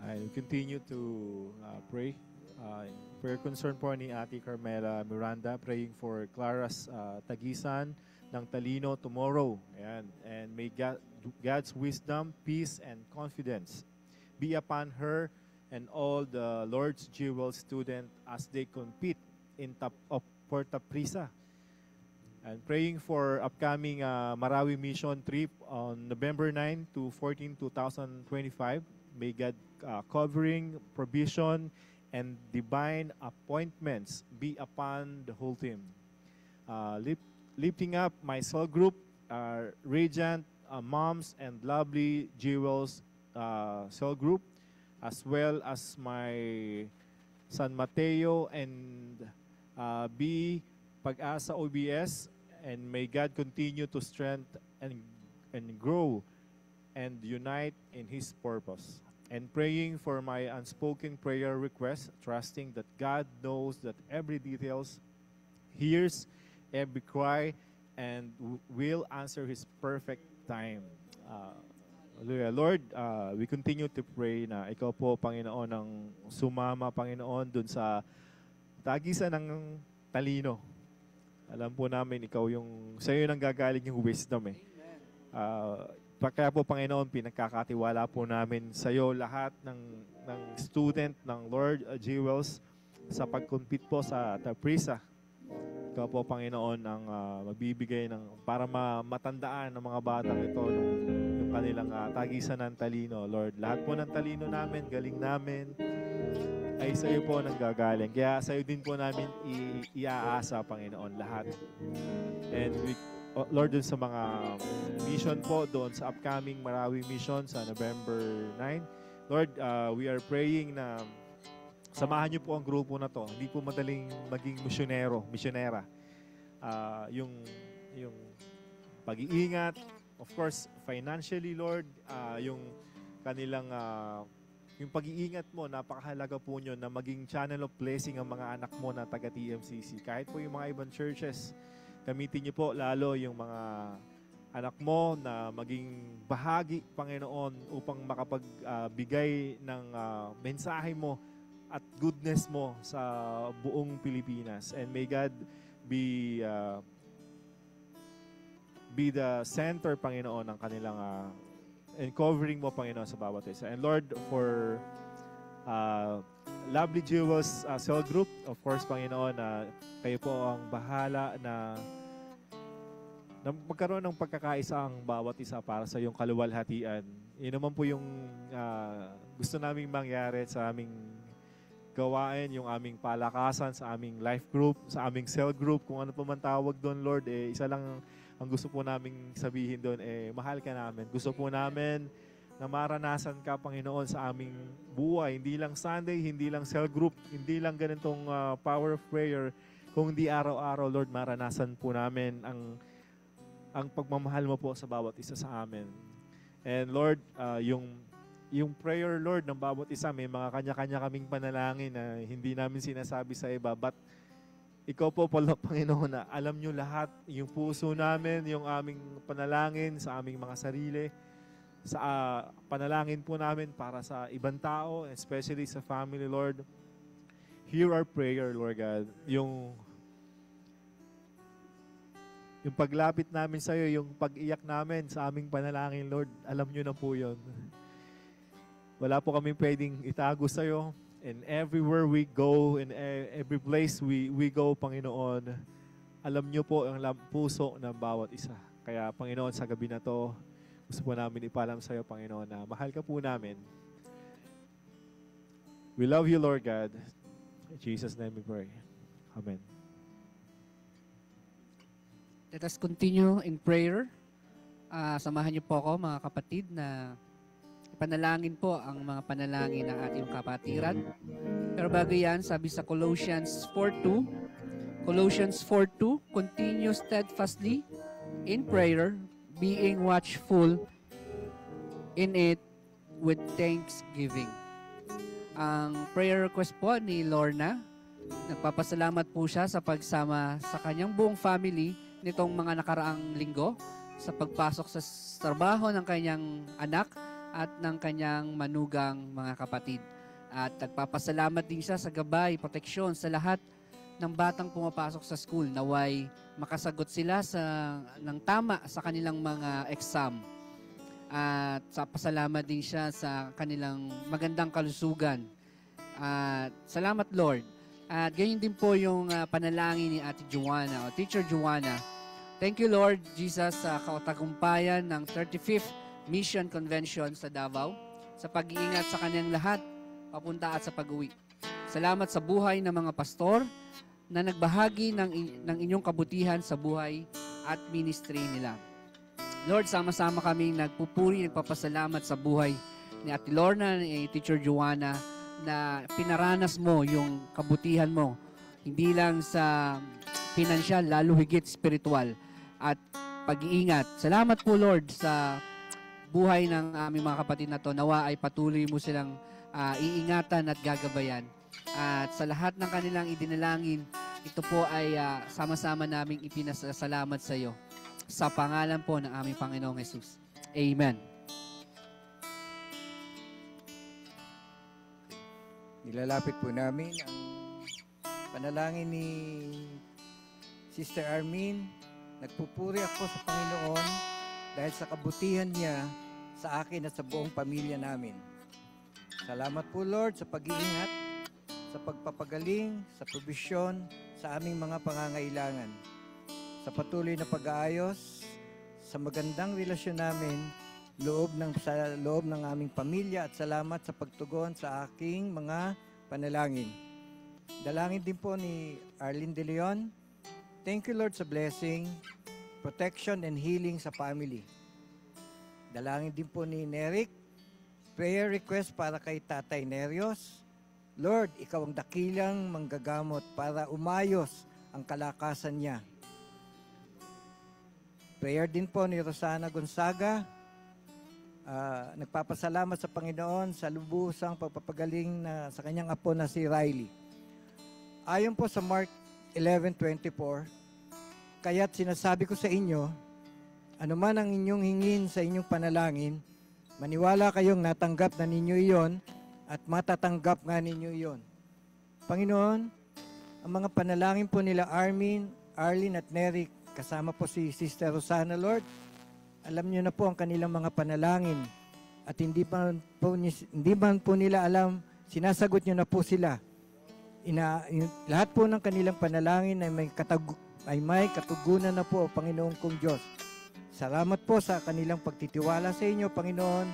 I continue to pray. Prayer concern po ni Ate Carmela Miranda, praying for Clara's tagisan ng talino tomorrow. Ayan. And may God's wisdom, peace, and confidence be upon her and all the Lord's Jewel student as they compete in top of Puerto Prisa. And praying for upcoming Marawi mission trip on November 9 to 14, 2025. May God covering, provision, and divine appointments be upon the whole team. Lifting up my cell group, Radiant Moms and Lovely Jewels cell group, as well as my San Mateo and B Pag-asa OBS, and may God continue to strengthen and grow and unite in His purpose. And praying for my unspoken prayer request, trusting that God knows that every details, hears every cry, and will answer His perfect time. Hallelujah. Lord, we continue to pray na ikaw po, Panginoon, ang sumama, Panginoon, dun sa tagisan ng talino. Alam po namin, ikaw yung, sa iyo nang gagaling yung wisdom eh. Kaya po, Panginoon, pinagkakatiwala po namin sa iyo lahat ng student ng Lord Jewels sa pag-compete po sa Taprisa. Ikaw po, Panginoon, ang magbibigay para matandaan ng mga batang ito yung kanilang tagisan ng talino. Lord, lahat po ng talino namin, galing namin, ay sa iyo po nanggagaling. Kaya sa iyo din po namin iaasa, Panginoon, lahat. And Lord, dun sa mga mission po, doon sa upcoming Marawi mission sa November 9, Lord, we are praying na samahan niyo po ang grupo na to. Hindi po madaling maging misyonera. Yung pag-iingat, of course, financially, Lord, yung kanilang yung pag-iingat mo, napakahalaga po nyo na maging channel of blessing ang mga anak mo na taga-TMCC. Kahit po yung mga ibang churches, gamitin niyo po lalo yung mga anak mo na maging bahagi, Panginoon, upang makapagbigay ng mensahe mo at goodness mo sa buong Pilipinas. And may God be the center, Panginoon, ng kanilang and covering mo, Panginoon, sa bawat isa. And Lord, for Lovely Jewels Cell Group, of course, Panginoon, kayo po ang bahala na magkaroon ng pagkakaisa ang bawat isa para sa iyong kaluwalhatian. Yun naman po yung gusto naming mangyari sa aming gawain, yung aming palakasan, sa aming life group, sa aming cell group, kung ano pa man tawag doon, Lord, isa lang ang gusto po naming sabihin doon, mahal ka namin. Gusto po namin na maranasan ka, Panginoon, sa aming buhay. Hindi lang Sunday, hindi lang cell group, hindi lang ganitong power of prayer, kung di araw-araw, Lord, maranasan po namin ang pagmamahal mo po sa bawat isa sa amin. And Lord, yung prayer, Lord, ng bawat isa, may mga kanya-kanya kaming panalangin na hindi namin sinasabi sa iba, but ikaw po, Panginoon, na alam nyo lahat, yung puso namin, yung aming panalangin sa aming mga sarili, sa panalangin po namin para sa ibang tao, especially sa family, Lord. Hear our prayer, Lord God. Yung paglapit namin sa iyo, yung pag-iyak namin sa aming panalangin, Lord, alam nyo na po yun. Wala po kami pwedeng itago sa iyo. And everywhere we go, in every place we go, Panginoon, alam niyo po ang puso ng bawat isa. Kaya, Panginoon, sa gabi na to, gusto po namin ipalam sa iyo, Panginoon, na mahal ka po namin. We love you, Lord God. In Jesus' name we pray. Amen. Let us continue in prayer. Samahan niyo po ako, mga kapatid, na panalangin po ang mga panalangin ng ating kapatiran. Pero bago yan, sabi sa Colossians 4:2, continue steadfastly in prayer, being watchful in it with thanksgiving. Ang prayer request po ni Lorna, nagpapasalamat po siya sa pagsama sa kanyang buong family nitong mga nakaraang linggo sa pagpasok sa trabaho ng kanyang anak at ng kanyang manugang mga kapatid. At nagpapasalamat din siya sa gabay, proteksyon sa lahat ng batang pumapasok sa school. Naway makasagot sila ng tama sa kanilang mga exam. At pasalamat din siya sa kanilang magandang kalusugan. At salamat, Lord. At ganyan din po yung panalangin ni Ate Joanna o Teacher Joanna. Thank you, Lord Jesus, sa kautagumpayan ng 35th Mission Convention sa Davao, sa pag-iingat sa kanyang lahat, papunta at sa pag-uwi. Salamat sa buhay ng mga pastor na nagbahagi ng inyong kabutihan sa buhay at ministry nila. Lord, sama-sama kaming nagpupuri, nagpapasalamat sa buhay ni Ate Lorna, ni Teacher Joanna, na pinaranas mo yung kabutihan mo. Hindi lang sa pinansyal, lalo higit spiritual at pag-iingat. Salamat po, Lord, sa buhay ng aming mga kapatid na to. Nawa ay patuloy mo silang iingatan at gagabayan. At sa lahat ng kanilang idinalangin, ito po ay sama-sama naming ipinasalamat sa iyo. Sa pangalan po ng aming Panginoong Jesus. Amen. Nilalapit po namin ang panalangin ni Sister Armin. Nagpupuri ako sa Panginoon dahil sa kabutihan niya sa akin at sa buong pamilya namin. Salamat po Lord sa pag-iingat, sa pagpapagaling, sa probisyon, sa aming mga pangangailangan. Sa patuloy na pag-aayos, sa magandang relasyon namin, sa loob ng aming pamilya at salamat sa pagtugon sa aking mga panalangin. Dalangin din po ni Arlene De Leon. Thank you Lord sa blessing, protection and healing sa family. Dalangin din po ni Neric. Prayer request para kay Tatay Nerios. Lord, ikaw ang dakilang manggagamot para umayos ang kalakasan niya. Prayer din po ni Rosana Gonzaga. Nagpapasalamat sa Panginoon sa lubusang pagpapagaling sa kanyang apo na si Riley. Ayon po sa Mark 11:24, kaya't sinasabi ko sa inyo, anuman ang inyong hingin sa inyong panalangin, maniwala kayong natanggap na ninyo iyon at matatanggap nga ninyo iyon. Panginoon, ang mga panalangin po nila Armin, Arlene at Neric, kasama po si Sister Rosana, Lord, alam niyo na po ang kanilang mga panalangin at hindi man po nila alam, sinasagot niyo na po sila. Lahat po ng kanilang panalangin ay may katugunan na po, Panginoon kong Diyos. Salamat po sa kanilang pagtitiwala sa inyo, Panginoon,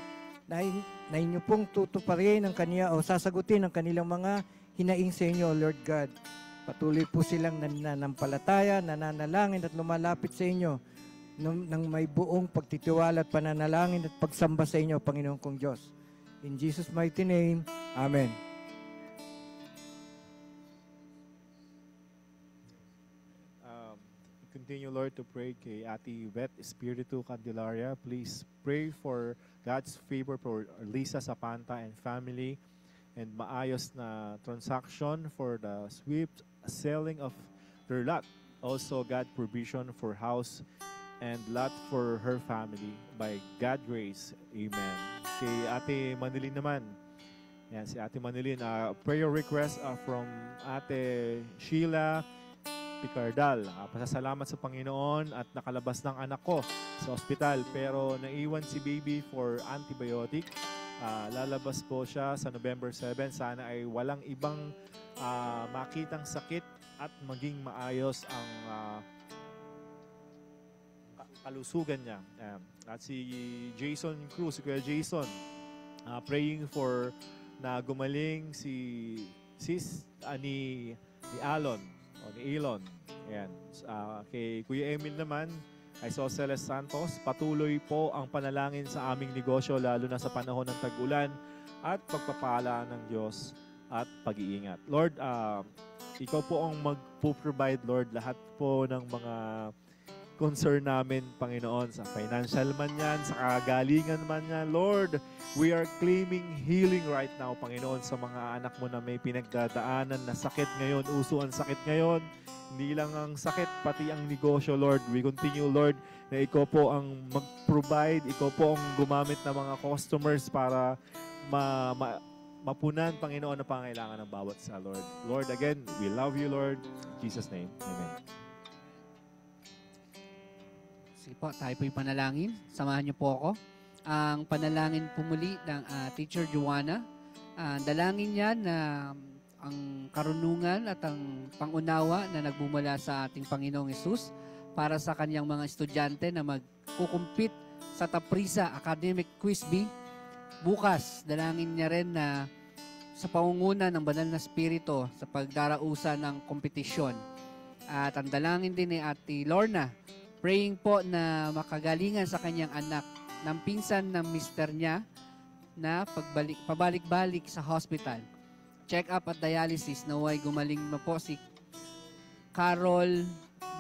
na inyo pong tutuparin ang sasagutin ang kanilang mga hinaing sa inyo, Lord God. Patuloy po silang nananampalataya, nananalangin at lumalapit sa inyo ng may buong pagtitiwala at pananalangin at pagsamba sa inyo, Panginoon kong Diyos. In Jesus' mighty name, Amen. Continue, Lord, to pray kay Ate Vet Espiritu Candelaria. Please pray for God's favor for Lisa Zapanta and family and maayos na transaction for the swift selling of their lot. Also, God provision for house and lot for her family by God grace. Amen. Kay Ate Manilin naman. Yan, si Ate Manilin. Prayer request from Ate Sheila Picardal. Pasasalamat sa Panginoon at nakalabas ng anak ko sa ospital pero naiwan si baby for antibiotic. Lalabas po siya sa November 7. Sana ay walang ibang makitang sakit at maging maayos ang kalusugan niya. At si Jason Cruz, si Kuya Jason, praying for na gumaling si ni Alon o ni Elon. Ayan. Kay Kuya Emil naman, kay Soseles Santos, patuloy po ang panalangin sa aming negosyo lalo na sa panahon ng tag-ulan at pagpapala ng Diyos at pag-iingat. Lord, ikaw po ang mag-provide, Lord, lahat po ng mga concern namin, Panginoon, sa financial man yan, sa kagalingan man yan. Lord, we are claiming healing right now, Panginoon, sa mga anak mo na may pinagdadaanan na sakit ngayon, uso ang sakit ngayon. Hindi lang ang sakit, pati ang negosyo, Lord. We continue, Lord, na ikaw po ang mag-provide, ikaw po ang gumamit ng mga customers para mapunan, Panginoon, ang pangailangan ng bawat isa, Lord. Lord, again, we love you, Lord. In Jesus' name, amen. Sige po, tayo po'y panalangin. Samahan niyo po ako. Ang panalangin po muli ng Teacher Joanna. Dalangin niya na ang karunungan at ang pangunawa na nagmumula sa ating Panginoong Hesus para sa kanyang mga estudyante na magkukumpit sa Taprisa Academic Quiz Bee. Bukas, dalangin niya rin na sa pangunguna ng Banal na Espiritu sa pagdarausa ng kompetisyon. At ang dalangin din ni Ate Lorna, praying po na makagalingan sa kanyang anak ng pinsan ng mister niya na pabalik-balik sa hospital. Check up at dialysis, naway gumaling na po si Carol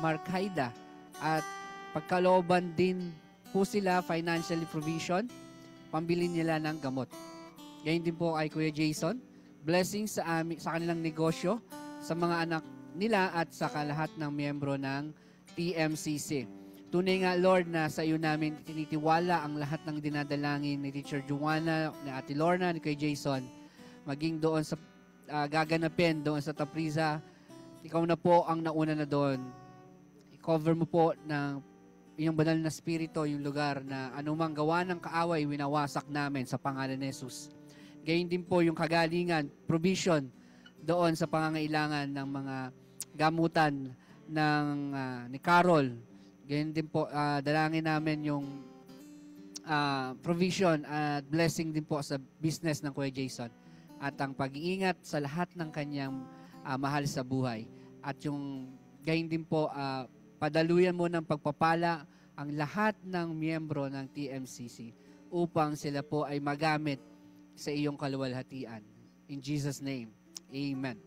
Marcaida at pagkalooban din po sila financially provision, pambili nila ng gamot. Ganyan din po kay Kuya Jason, blessings sa kanilang negosyo, sa mga anak nila at sa lahat ng miyembro ng TMCC. Tunay nga, Lord, na sa iyo namin tinitiwala ang lahat ng dinadalangin ni Teacher Joanna, ni Ate Lorna, ni Kuya Jason, maging doon sa gaganapin doon sa Taprisa, ikaw na po ang nauna na doon. I-cover mo po ng iyong banal na spirito yung lugar na anumang gawa ng kaaway, winawasak namin sa pangalan ni Jesus. Gayun din po yung kagalingan, provision doon sa pangangailangan ng mga gamutan ng ni Carol. Gayun din po, dalangin namin yung provision at blessing din po sa business ng Kuya Jason at ang pag-iingat sa lahat ng kanyang mahal sa buhay. At yung gayon din po, padaluyan mo ng pagpapala ang lahat ng miyembro ng TMCC upang sila po ay magamit sa iyong kaluwalhatian. In Jesus' name, Amen.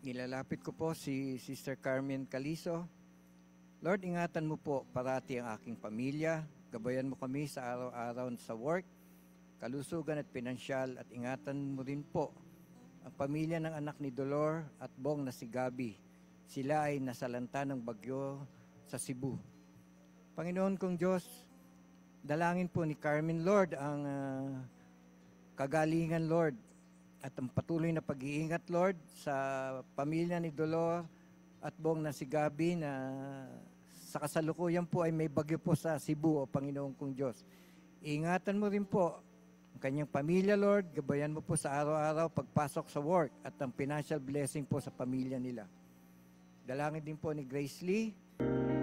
Nilalapit ko po si Sister Carmen Calizo. Lord, ingatan mo po parati ang aking pamilya. Gabayan mo kami sa araw-araw sa work, kalusugan at pinansyal, at ingatan mo rin po ang pamilya ng anak ni Dolor at Bong na si Gabi. Sila ay nasalanta ng bagyo sa Cebu. Panginoon kong Diyos, dalangin po ni Carmen, Lord, ang kagalingan, Lord, at ang patuloy na pag-iingat, Lord, sa pamilya ni Dolor at Bong na si Gabi na sa kasalukuyan po ay may bagyo po sa Cebu, o Panginoon kong Diyos. Ingatan mo rin po ang kanyang pamilya, Lord. Gabayan mo po sa araw-araw pagpasok sa work at ang financial blessing po sa pamilya nila. Dalangin din po ni Grace Lee.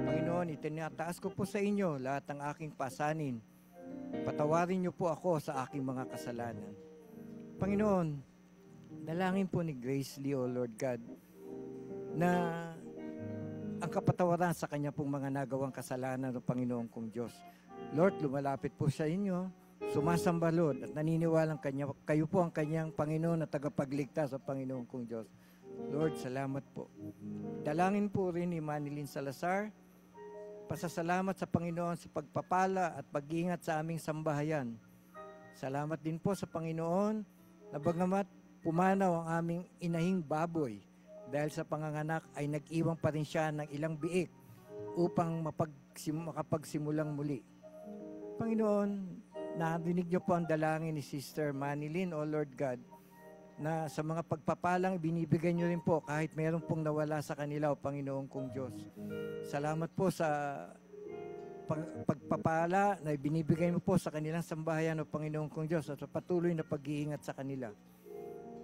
Panginoon, itinataas ko po sa inyo lahat ng aking pasanin. Patawarin niyo po ako sa aking mga kasalanan. Panginoon, dalangin po ni Grace Lee, O Lord God, na ang kapatawaran sa kanya pong mga nagawang kasalanan ng Panginoon kong Diyos. Lord, lumalapit po sa inyo, sumasamba, Lord, at naniniwalang kayo po ang kanyang Panginoon at tagapagligtas sa Panginoon kong Diyos. Lord, salamat po. Dalangin po rin ni Manilyn Salazar, pasasalamat sa Panginoon sa pagpapala at pag-iingat sa aming sambahayan. Salamat din po sa Panginoon na bagamat pumanaw ang aming inahing baboy, dahil sa panganganak ay nag-iwan pa rin siya ng ilang biik upang makapagsimulang muli. Panginoon, narinig niyo po ang dalangin ni Sister Manilyn, O Lord God, na sa mga pagpapalang binibigay niyo rin po kahit meron pong nawala sa kanila, O Panginoon kong Diyos. Salamat po sa pagpapala na binibigay mo po sa kanilang sambahayan, O Panginoon kong Diyos, at sa patuloy na pag-iingat sa kanila.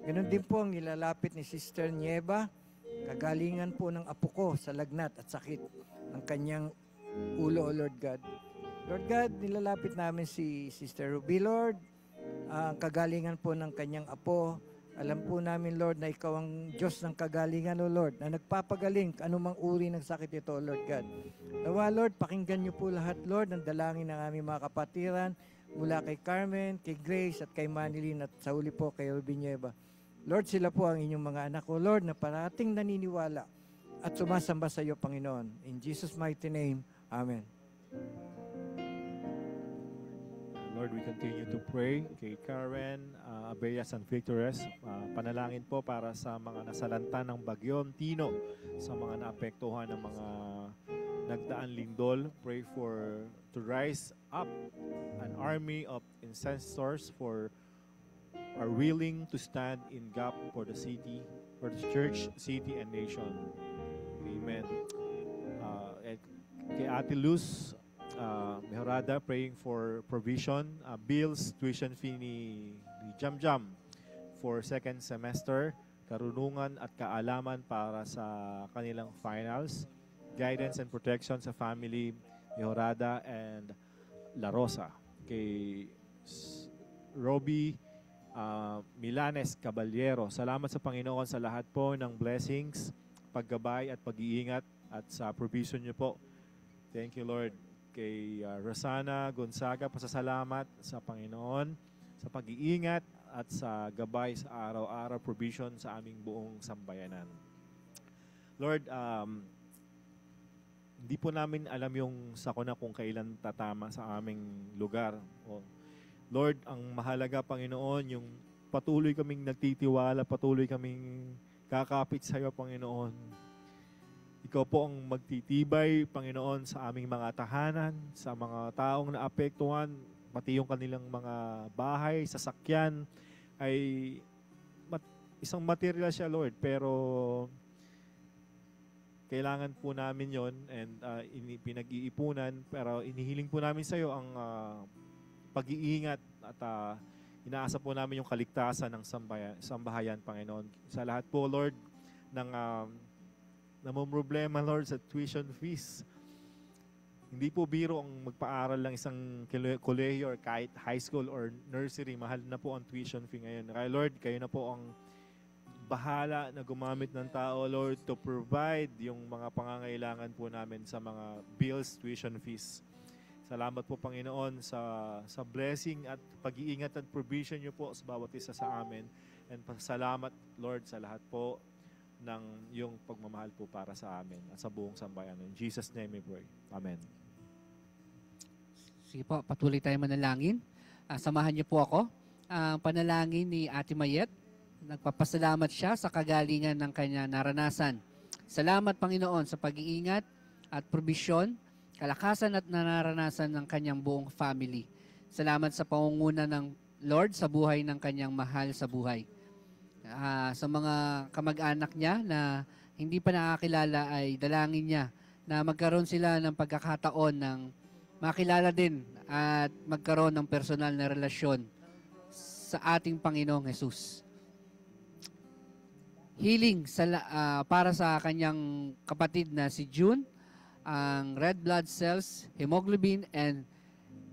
Ganon din po ang nilalapit ni Sister Nieva, kagalingan po ng apo ko sa lagnat at sakit ng kanyang ulo, O Lord God. Lord God, nilalapit namin si Sister Ruby, Lord, ang kagalingan po ng kanyang apo. Alam po namin, Lord, na ikaw ang Diyos ng kagalingan, O Lord, na nagpapagaling anumang uri ng sakit ito, O Lord God. Nawa, Lord, pakinggan niyo po lahat, Lord, ng dalangin ng aming mga kapatiran, mula kay Carmen, kay Grace, at kay Manilyn, at sa huli po kay Ruby Nieva. Lord, sila po ang inyong mga anak, O Lord, na parating naniniwala at sumasamba sa iyo, Panginoon. In Jesus' mighty name, Amen. Lord, we continue to pray kay Karen, Abeyas and Victoress. Panalangin po para sa mga nasalanta ng Bagyong Tino, sa mga naapektuhan ng mga nagdaan lindol. Pray to rise up an army of intercessors are willing to stand in gap for the city, for the church, city, and nation. Amen. And kay Ate Luz Mejorada, praying for provision, bills, tuition fee ni Jam Jam for second semester, karunungan at kaalaman para sa kanilang finals, guidance and protection sa family Mejorada and La Rosa. Kay Robbie Milanes Caballero, salamat sa Panginoon sa lahat po ng blessings, paggabay at pag-iingat at sa provision niyo po. Thank you, Lord. Kay Rosana Gonzaga, pasasalamat sa Panginoon sa pag-iingat at sa gabay sa araw-araw provision sa aming buong sambayanan. Lord, hindi po namin alam yung sakuna kung kailan tatama sa aming lugar. Lord, ang mahalaga, Panginoon, yung patuloy kaming nagtitiwala, patuloy kaming kakapit sa iyo, Panginoon. Ikaw po ang magtitibay, Panginoon, sa aming mga tahanan, sa mga taong naapektuhan pati yung kanilang mga bahay, sasakyan, ay isang material siya, Lord, pero kailangan po namin yon and pinag-iipunan, pero inihiling po namin sa iyo ang pag-iingat at inaasa po namin yung kaligtasan ng sambahayan, Panginoon. Sa lahat po, Lord, ng namumroblema, Lord, sa tuition fees. Hindi po biro ang magpaaral lang isang kolehiyo or kahit high school or nursery. Mahal na po ang tuition fee ngayon. Kaya Lord, kayo na po ang bahala na gumamit ng tao, Lord, to provide yung mga pangangailangan po namin sa mga bills, tuition fees. Salamat po, Panginoon, sa blessing at pag-iingat at provision niyo po sa bawat isa sa amin. And salamat, Lord, sa lahat po ng yung pagmamahal po para sa amin at sa buong sambayan. In Jesus' name we pray. Amen. Sige po, patuloy tayo manalangin. Samahan niyo po ako. Ang panalangin ni Ate Mayet. Nagpapasalamat siya sa kagalingan ng kanya naranasan. Salamat, Panginoon, sa pag-iingat at probisyon, kalakasan at naranasan ng kanyang buong family. Salamat sa pangunguna ng Lord sa buhay ng kanyang mahal sa buhay. Sa mga kamag-anak niya na hindi pa nakakilala ay dalangin niya na magkaroon sila ng pagkakataon ng makilala din at magkaroon ng personal na relasyon sa ating Panginoong Jesus. Healing para sa kanyang kapatid na si June, ang red blood cells, hemoglobin, and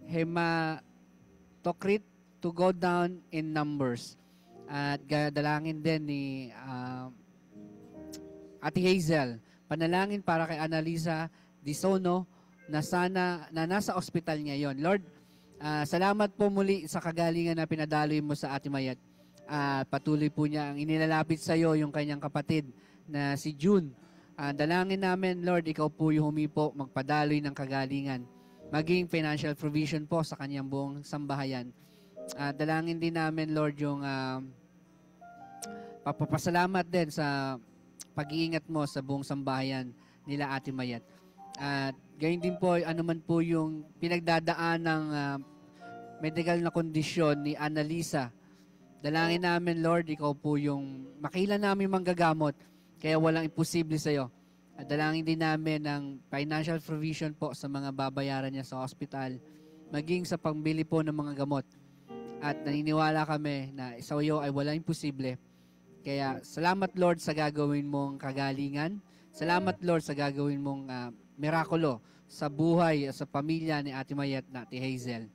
hematocrit to go down in numbers. At dalangin din ni Ate Hazel, panalangin para kay Annalisa Disono na nasa ospital ngayon. Lord, salamat po muli sa kagalingan na pinadaloy mo sa Ate Mayet. Patuloy po niya ang inilalapit sa iyo yung kanyang kapatid na si June. Dalangin namin, Lord, ikaw po yung humipo, magpadaloy ng kagalingan, maging financial provision po sa kanyang buong sambahayan. Dalangin din namin, Lord, yung papapasalamat din sa pag-iingat mo sa buong sambahayan nila Ate Mayet. At gayon din po, anuman po yung pinagdadaan ng medical na kondisyon ni Annalisa. Dalangin namin, Lord, ikaw po yung makailan namin manggagamot, kaya walang imposible sa iyo. At dalangin din namin ng financial provision po sa mga babayaran niya sa hospital, maging sa pangbili po ng mga gamot. At naniniwala kami na sa iyo ay walang imposible. Kaya salamat, Lord, sa gagawin mong kagalingan. Salamat, Lord, sa gagawin mong mirakulo sa buhay at sa pamilya ni Ate Mayet na Ate Hazel.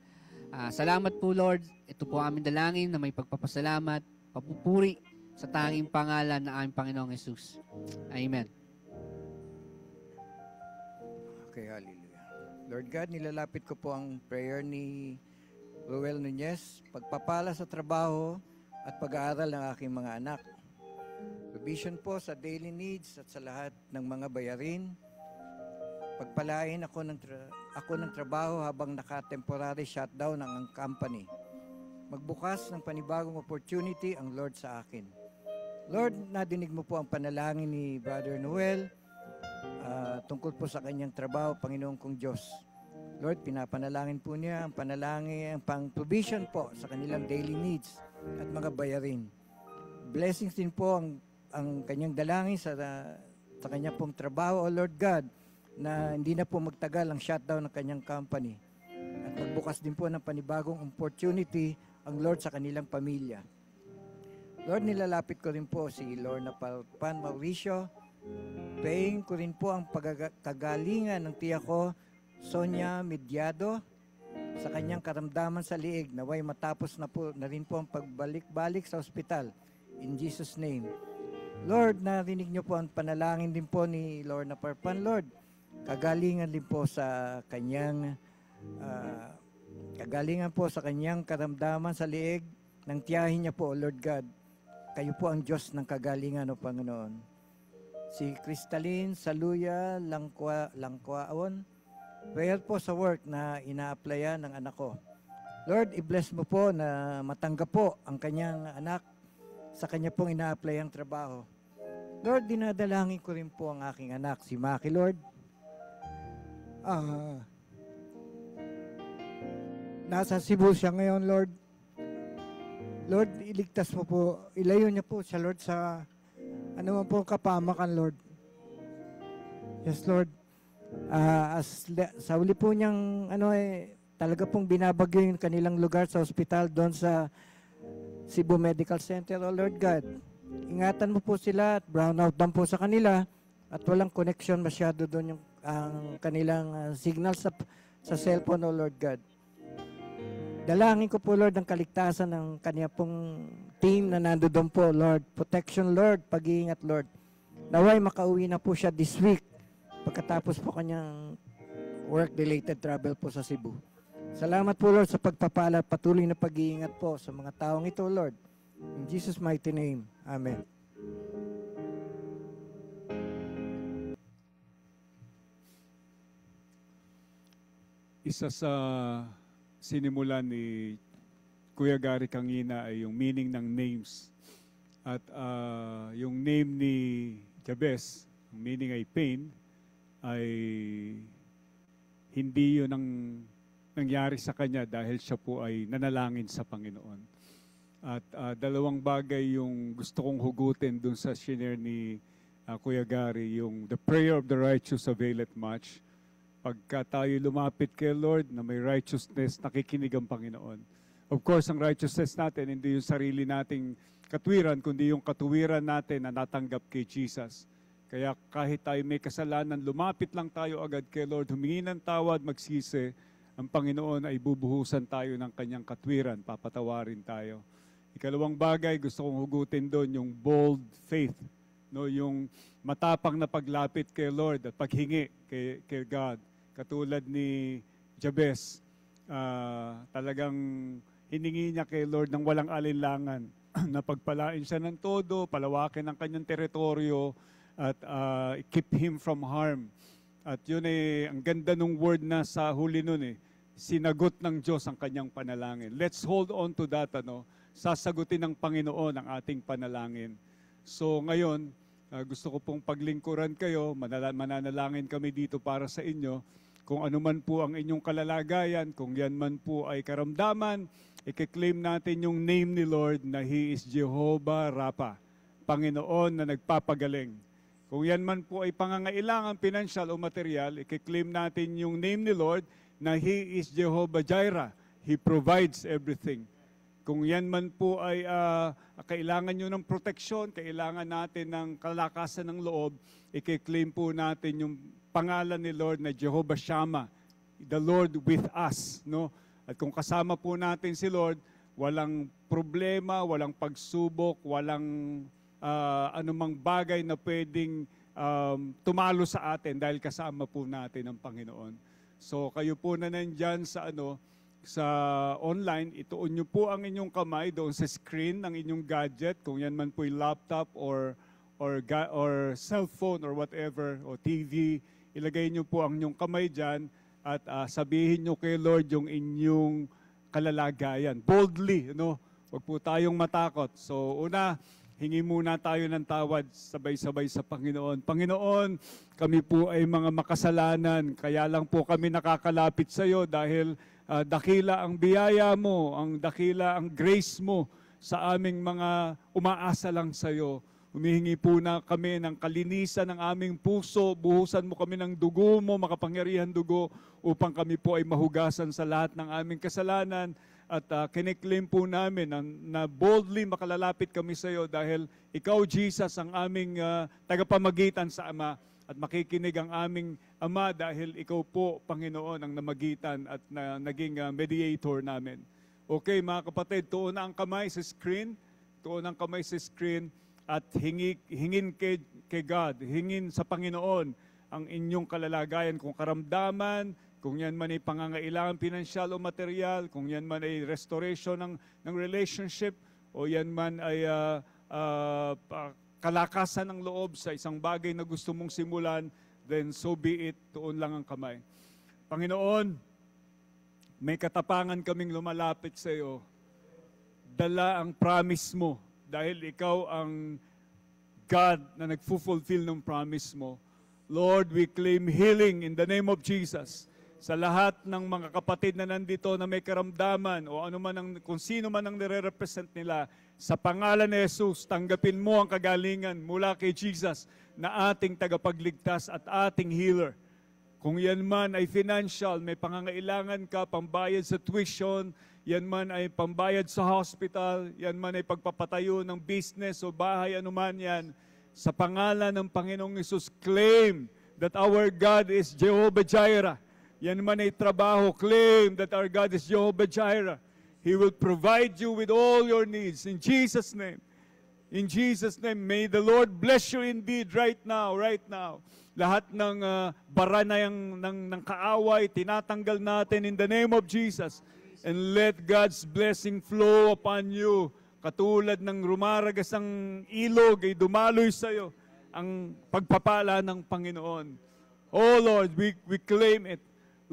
Salamat po, Lord. Ito po aming dalangin na may pagpapasalamat, papupuri sa tanging pangalan na aming Panginoong Jesus. Amen. Okay, hallelujah. Lord God, nilalapit ko po ang prayer ni Ruel Nunez, pagpapala sa trabaho at pag-aaral ng aking mga anak. Provision po sa daily needs at sa lahat ng mga bayarin. Pagpalain ako ng trabaho habang naka-temporary shutdown ng company. Magbukas ng panibagong opportunity ang Lord sa akin. Lord, nadinig mo po ang panalangin ni Brother Noel tungkol po sa kanyang trabaho, Panginoon kong Diyos. Lord, pinapanalangin po niya ang panalangin, ang pang-provision po sa kanilang daily needs at mga bayarin. Blessings din po ang kanyang dalangin sa kanyang pong trabaho, O Lord God, na hindi na po magtagal ang shutdown ng kanyang company. At magbukas din po ng panibagong opportunity ang Lord sa kanilang pamilya. Lord, nilalapit ko rin po si Lorna Pan Mauricio. Praying ko rin po ang pagkagalingan ng tiya ko, Sonia Mediado, sa kanyang karamdaman sa liig, naway matapos na rin po ang pagbalik-balik sa ospital. In Jesus' name. Lord, narinig niyo po ang panalangin din po ni Lorna Parpan, Lord. Kagalingan din po sa kanyang karamdaman sa liig ng tiyahin niya po, Lord God. Kayo po ang Diyos ng kagalingan, O Panginoon. Si Crystalline Saluya Langkwaon, prayer po sa work na ina-applyan ng anak ko. Lord, i-bless mo po na matanggap po ang kanyang anak sa kanya pong ina-applyang trabaho. Lord, dinadalangin ko rin po ang aking anak, si Maki, Lord. nasa Cebu siya ngayon, Lord. Lord, iligtas mo po, ilayo niyo po siya, Lord, sa ano man po kapamakan, Lord. Yes, Lord. Sa uli po niyang, talaga pong binabagyo yung kanilang lugar sa ospital doon sa Cebu Medical Center, oh Lord God. Ingatan mo po sila at brownout down po sa kanila at walang connection masyado doon yung ang kanilang signal sa cellphone, oh Lord God. Dalangin ko po, Lord, ang kaligtasan ng kanya pong team na nandoon po, Lord. Protection, Lord. Pag-iingat, Lord. Naway makauwi na po siya this week pagkatapos po kanyang work-related travel po sa Cebu. Salamat po, Lord, sa pagpapala at patuloy na pag-iingat po sa mga taong ito, Lord. In Jesus' mighty name. Amen. Isa sa sinimulan ni Kuya Gary Kangina ay yung meaning ng names. At yung name ni Jabez, ang meaning ay pain, ay hindi yun ang nangyari sa kanya dahil siya po ay nanalangin sa Panginoon. At dalawang bagay yung gusto kong hugutin dun sa shinare ni Kuya Gary, yung the prayer of the righteous availeth much. Pagka tayo lumapit kay Lord na may righteousness, nakikinig ang Panginoon. Of course, ang righteousness natin, hindi yung sarili nating katwiran, kundi yung katuwiran natin na natanggap kay Jesus. Kaya kahit tayo may kasalanan, lumapit lang tayo agad kay Lord, humingi ng tawad, magsisi, ang Panginoon ay bubuhusan tayo ng kanyang katwiran, papatawarin tayo. Ikalawang bagay, gusto kong hugutin doon, yung bold faith, no, yung matapang na paglapit kay Lord at paghingi kay God. Katulad ni Jabez, talagang hiningi niya kay Lord ng walang alinlangan na pagpalain siya ng todo, palawakin ang kanyang teritoryo at keep him from harm. At yun ang ganda ng word na sa huli nun sinagot ng Diyos ang kanyang panalangin. Let's hold on to that, sasagutin ng Panginoon ang ating panalangin. So ngayon, gusto ko pong paglingkuran kayo, mananalangin kami dito para sa inyo. Kung ano man po ang inyong kalalagayan, kung yan man po ay karamdaman, i-claim natin yung name ni Lord na He is Jehovah Rapha, Panginoon na nagpapagaling. Kung yan man po ay pangangailangan pinansyal o material, i-claim natin yung name ni Lord na He is Jehovah Jireh, He provides everything. Kung yan man po ay kailangan nyo ng proteksyon, kailangan natin ng kalakasan ng loob, i-claim po natin yung pangalan ni Lord na Jehovah Shammah, the Lord with us. No? At kung kasama po natin si Lord, walang problema, walang pagsubok, walang anumang bagay na pwedeng tumalo sa atin dahil kasama po natin ang Panginoon. So kayo po na nandyan sa sa online, ituon nyo po ang inyong kamay doon sa screen ng inyong gadget, kung yan man po yung laptop or cellphone or whatever, o TV, ilagay nyo po ang inyong kamay dyan at sabihin nyo kay Lord yung inyong kalalagayan. Boldly, Huwag po tayong matakot. So una, hingi muna tayo ng tawad sabay-sabay sa Panginoon. Panginoon, kami po ay mga makasalanan, kaya lang po kami nakakalapit sa iyo dahil dakila ang biyaya mo, ang dakila ang grace mo sa aming mga umaasa lang sa iyo. Humihingi po na kami ng kalinisan ng aming puso, buhusan mo kami ng dugo mo, makapangyarihan dugo, upang kami po ay mahugasan sa lahat ng aming kasalanan. At kiniklaim po namin na boldly makalalapit kami sa iyo dahil ikaw, Jesus, ang aming tagapamagitan sa Ama. At makikinig ang aming Ama dahil ikaw po, Panginoon, ang namagitan at naging mediator namin. Okay, mga kapatid, tuon na ang kamay sa screen. Tuon ang kamay sa screen. At hingin kay God, hingin sa Panginoon ang inyong kalalagayan, kung karamdaman, kung yan man ay pangangailangan pinansyal o material, kung yan man ay restoration ng relationship, o yan man ay kalakasan ng loob sa isang bagay na gusto mong simulan, then so be it, tuon lang ang kamay. Panginoon, may katapangan kaming lumalapit sa iyo. Dala ang promise mo. Dahil ikaw ang God na nagfulfill ng promise mo. Lord, we claim healing in the name of Jesus sa lahat ng mga kapatid na nandito na may karamdaman o ano man kung sino man ang nire-represent nila, sa pangalan ni Jesus, tanggapin mo ang kagalingan mula kay Jesus na ating tagapagligtas at ating healer. Kung yan man ay financial, may pangangailangan ka, pambayad sa tuition, yan man ay pambayad sa hospital, yan man ay pagpapatayo ng business o bahay, anuman yan, sa pangalan ng Panginoong Hesus, claim that our God is Jehovah Jireh. Yan man ay trabaho, claim that our God is Jehovah Jireh. He will provide you with all your needs. In Jesus' name. In Jesus' name, may the Lord bless you indeed right now, right now. Lahat ng bara na ng kaaway, tinatanggal natin in the name of Jesus. And let God's blessing flow upon you. Katulad ng rumaragas ang ilog ay dumaloy sa iyo ang pagpapala ng Panginoon. Oh Lord, we claim it.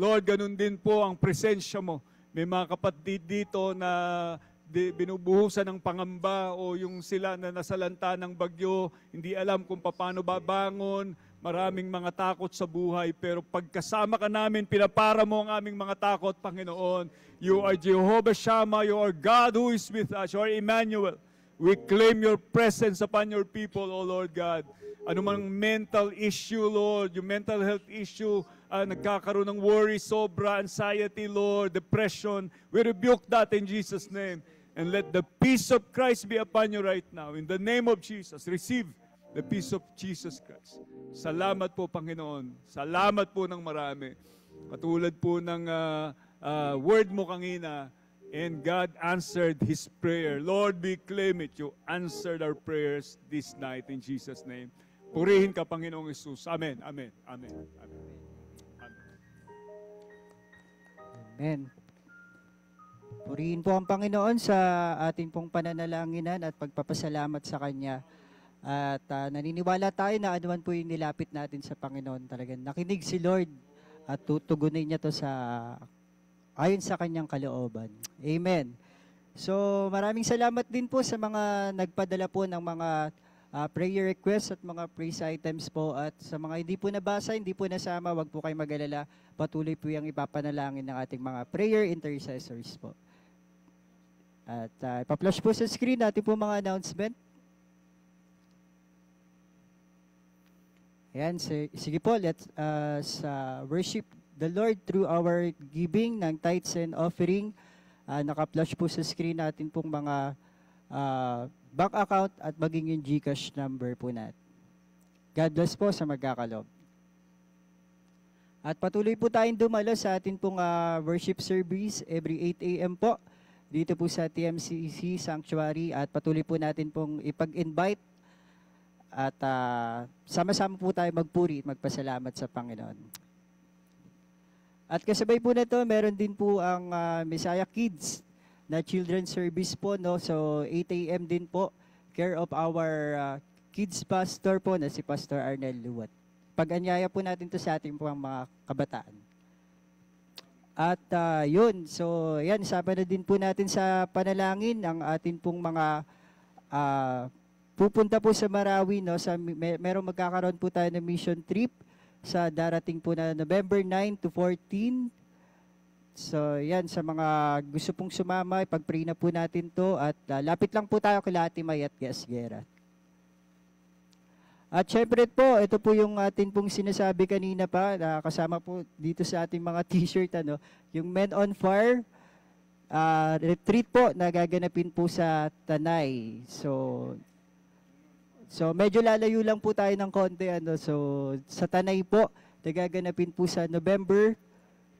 Lord, ganun din po ang presensya mo. May mga kapatid dito na binubuhusan ng pangamba o yung sila na nasalanta ng bagyo, hindi alam kung paano babangon, maraming mga takot sa buhay. Pero pagkasama ka namin, pinapara mo ang aming mga takot, Panginoon. You are Jehovah Shammah, you are God who is with us, you are Emmanuel. We claim your presence upon your people, O Lord God. Anumang mental issue, Lord, yung mental health issue, nagkakaroon ng worry, sobra, anxiety, Lord, depression, we rebuke that in Jesus' name. And let the peace of Christ be upon you right now. In the name of Jesus, receive the peace of Jesus Christ. Salamat po, Panginoon. Salamat po ng marami. Katulad po ng word mo kanina, and God answered His prayer. Lord, we claim it. You answered our prayers this night in Jesus' name. Purihin ka, Panginoong Jesus. Amen, amen, amen, amen. Amen. Purihin po ang Panginoon sa ating pong pananalanginan at pagpapasalamat sa Kanya. At naniniwala tayo na anuman po yung nilapit natin sa Panginoon. Talagang nakinig si Lord at tutugunin niya to ayon sa Kanyang kalooban. Amen. So maraming salamat din po sa mga nagpadala po ng mga prayer requests at mga praise items po. At sa mga hindi po nabasa, hindi po nasama, wag po kayong mag-alala. Patuloy po yung ipapanalangin ng ating mga prayer intercessors po. At ipa-flash po sa screen natin po mga announcement. Ayan, sige po, let's worship the Lord through our giving ng tithes and offering. Naka-flash po sa screen natin pong mga bank account at maging yung GCash number po natin. God bless po sa magkakalob. At patuloy po tayong dumalo sa atin pong worship service every 8 a.m. po dito po sa TMCC Sanctuary, at patuloy po natin pong ipag-invite at sama-sama po tayo magpuri at magpasalamat sa Panginoon. At kasabay po na ito, meron din po ang Messiah Kids na children's service po, no? So 8 a.m. din po, care of our kids pastor po na si Pastor Arnel Luwat. Pag-anyaya po natin to sa ating po ang mga kabataan. At yun, so yan, sama na din po natin sa panalangin ang atin pong mga pupunta po sa Marawi, no? Merong magkakaroon po tayo ng mission trip sa darating po na November 9 to 14. So yan, sa mga gusto pong sumama, ipag-pray na po natin to. At lapit lang po tayo kay Ate May at Gasgera. At syempre po, ito po yung atin pong sinasabi kanina pa, kasama po dito sa ating mga t-shirt, yung Men on Fire retreat po na gaganapin po sa Tanay. So medyo lalayo lang po tayo ng konti. So sa Tanay po, nagaganapin po sa November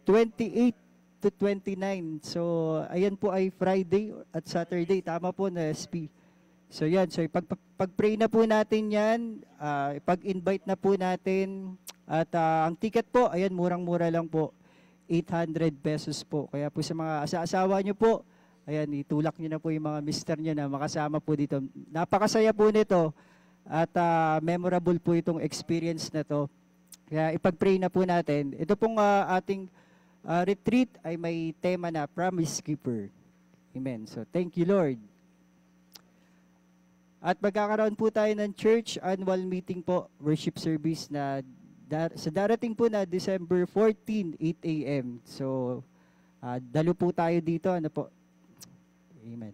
28 to 29. So ayan po ay Friday at Saturday. Tama po na SP. So yan, so pag-pray na po natin yan, pag-invite na po natin, at ang ticket po, ayan, murang-mura lang po, 800 pesos po. Kaya po sa mga asawa nyo po, ayan, itulak nyo na po yung mga mister nyo na makasama po dito. Napakasaya po nito at memorable po itong experience na to. Kaya ipag-pray na po natin. Ito pong ating retreat ay may tema na Promise Keeper. Amen. So thank you, Lord. At magkakaroon po tayo ng church annual meeting po, worship service na sa darating po na December 14, 8 a.m. So, dalo po tayo dito. Ano po? Amen.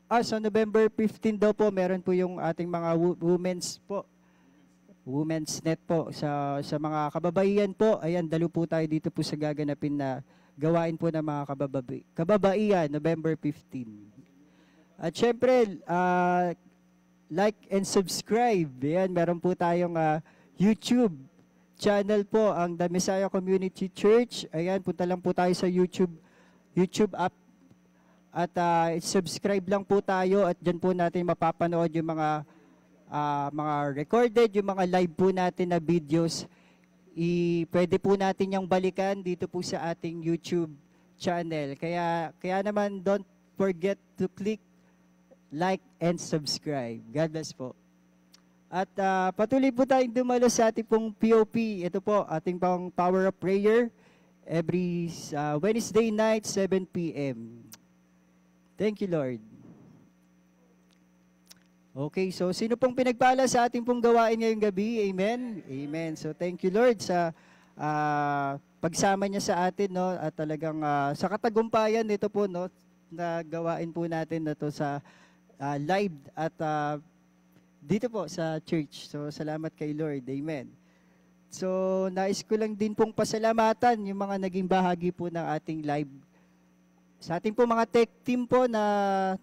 Sa November 15 daw po, meron po yung ating mga women's net po sa mga kababaihan po. Ayan, dalo po tayo dito po sa gaganapin na gawain po ng mga kababaihan, November 15. At syempre, like and subscribe. Ayan, meron po tayong YouTube channel po, ang The Messiah Community Church. Ayan, punta lang po tayo sa YouTube app. At subscribe lang po tayo at dyan po natin mapapanood yung mga recorded, yung mga live po natin na videos. Pwede po natin yung balikan dito po sa ating YouTube channel. Kaya naman, don't forget to click like and subscribe. God bless po. At patuloy po tayong dumalo sa ating pong POP. Ito po, ating pong Power of Prayer every Wednesday night, 7 p.m. Thank you, Lord. Okay, so sino pong pinagpala sa ating pong gawain ngayong gabi? Amen? Amen. So thank you, Lord, sa pagsama niya sa atin, no? At talagang sa katagumpayan nito po, no? Na gawain po natin na to sa live at dito po sa church. So salamat kay Lord. Amen. So nais ko lang din pong pasalamatan yung mga naging bahagi po ng ating live. Sa ating po mga tech team po na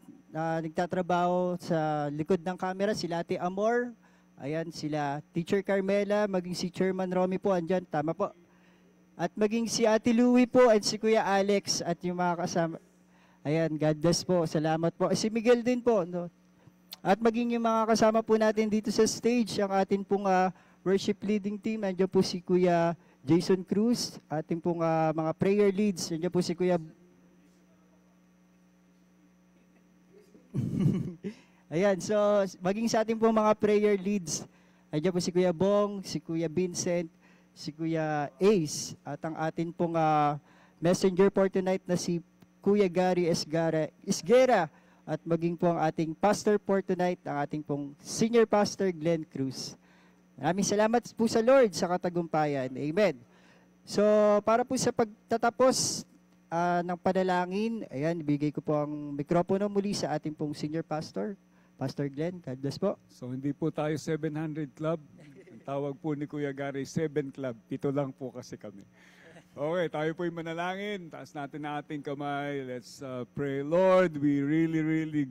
nagtatrabaho sa likod ng camera, sila Ate Amor, ayan, sila Teacher Carmela, maging si Chairman Romy po, andyan, tama po. At maging si Ate Louie po at si Kuya Alex at yung mga kasama. Ayan, God bless po, salamat po. Si Miguel din po, no? At maging yung mga kasama po natin dito sa stage, ang atin pong worship leading team, andyan po si Kuya Jason Cruz, ating pong mga prayer leads, andyan po si Kuya Ayan, so maging sa ating pong mga prayer leads, ayan po si Kuya Bong, si Kuya Vincent, si Kuya Ace, at ang atin pong messenger for tonight na si Kuya Gary Isgera, at maging po ang ating pastor for tonight, ang ating pong senior pastor Glenn Cruz. Maraming salamat po sa Lord sa katagumpayan. Amen. So, para po sa pagtatapos ng panalangin, ayan, ibigay ko po ang mikropono muli sa ating pong senior pastor, Pastor Glenn. God bless po. So hindi po tayo 700 club. Ang tawag po ni Kuya Gary, 7 club. 7 lang po kasi kami. Okay, tayo po yung manalangin. Taas natin na ating kamay. Let's pray. Lord, we really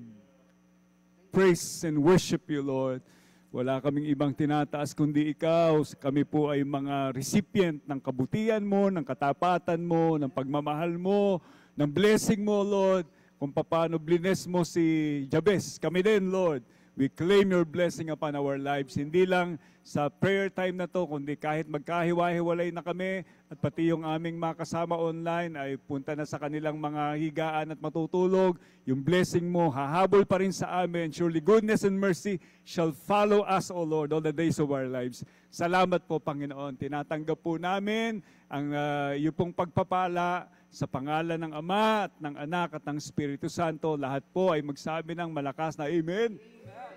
praise and worship you, Lord. Wala kaming ibang tinataas kundi ikaw. Kami po ay mga recipient ng kabutihan mo, ng katapatan mo, ng pagmamahal mo, ng blessing mo, Lord. Kung paano blines mo si Jabez. Kami din, Lord. We claim your blessing upon our lives. Hindi lang sa prayer time na to, kundi kahit magkahiwa-hiwalay na kami at pati yung aming mga kasama online ay punta na sa kanilang mga higaan at matutulog. Yung blessing mo, hahabol pa rin sa amin. Surely goodness and mercy shall follow us, O Lord, all the days of our lives. Salamat po, Panginoon. Tinatanggap po namin ang iyong pong pagpapala sa pangalan ng Ama at ng Anak at ng Espiritu Santo. Lahat po ay magsabi ng malakas na Amen.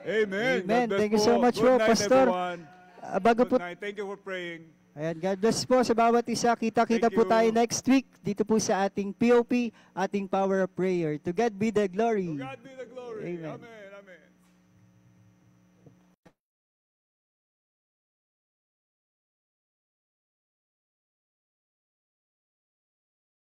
Amen. Amen. God bless Thank you so po. much Good po, night, Pastor. everyone. Bago Good po, night. Thank you for praying. ayan, God bless po sa bawat isa. Kita-kita Thank po you. tayo next week dito po sa ating POP, ating Power of Prayer. To God be the glory. To God be the glory. Amen. Amen.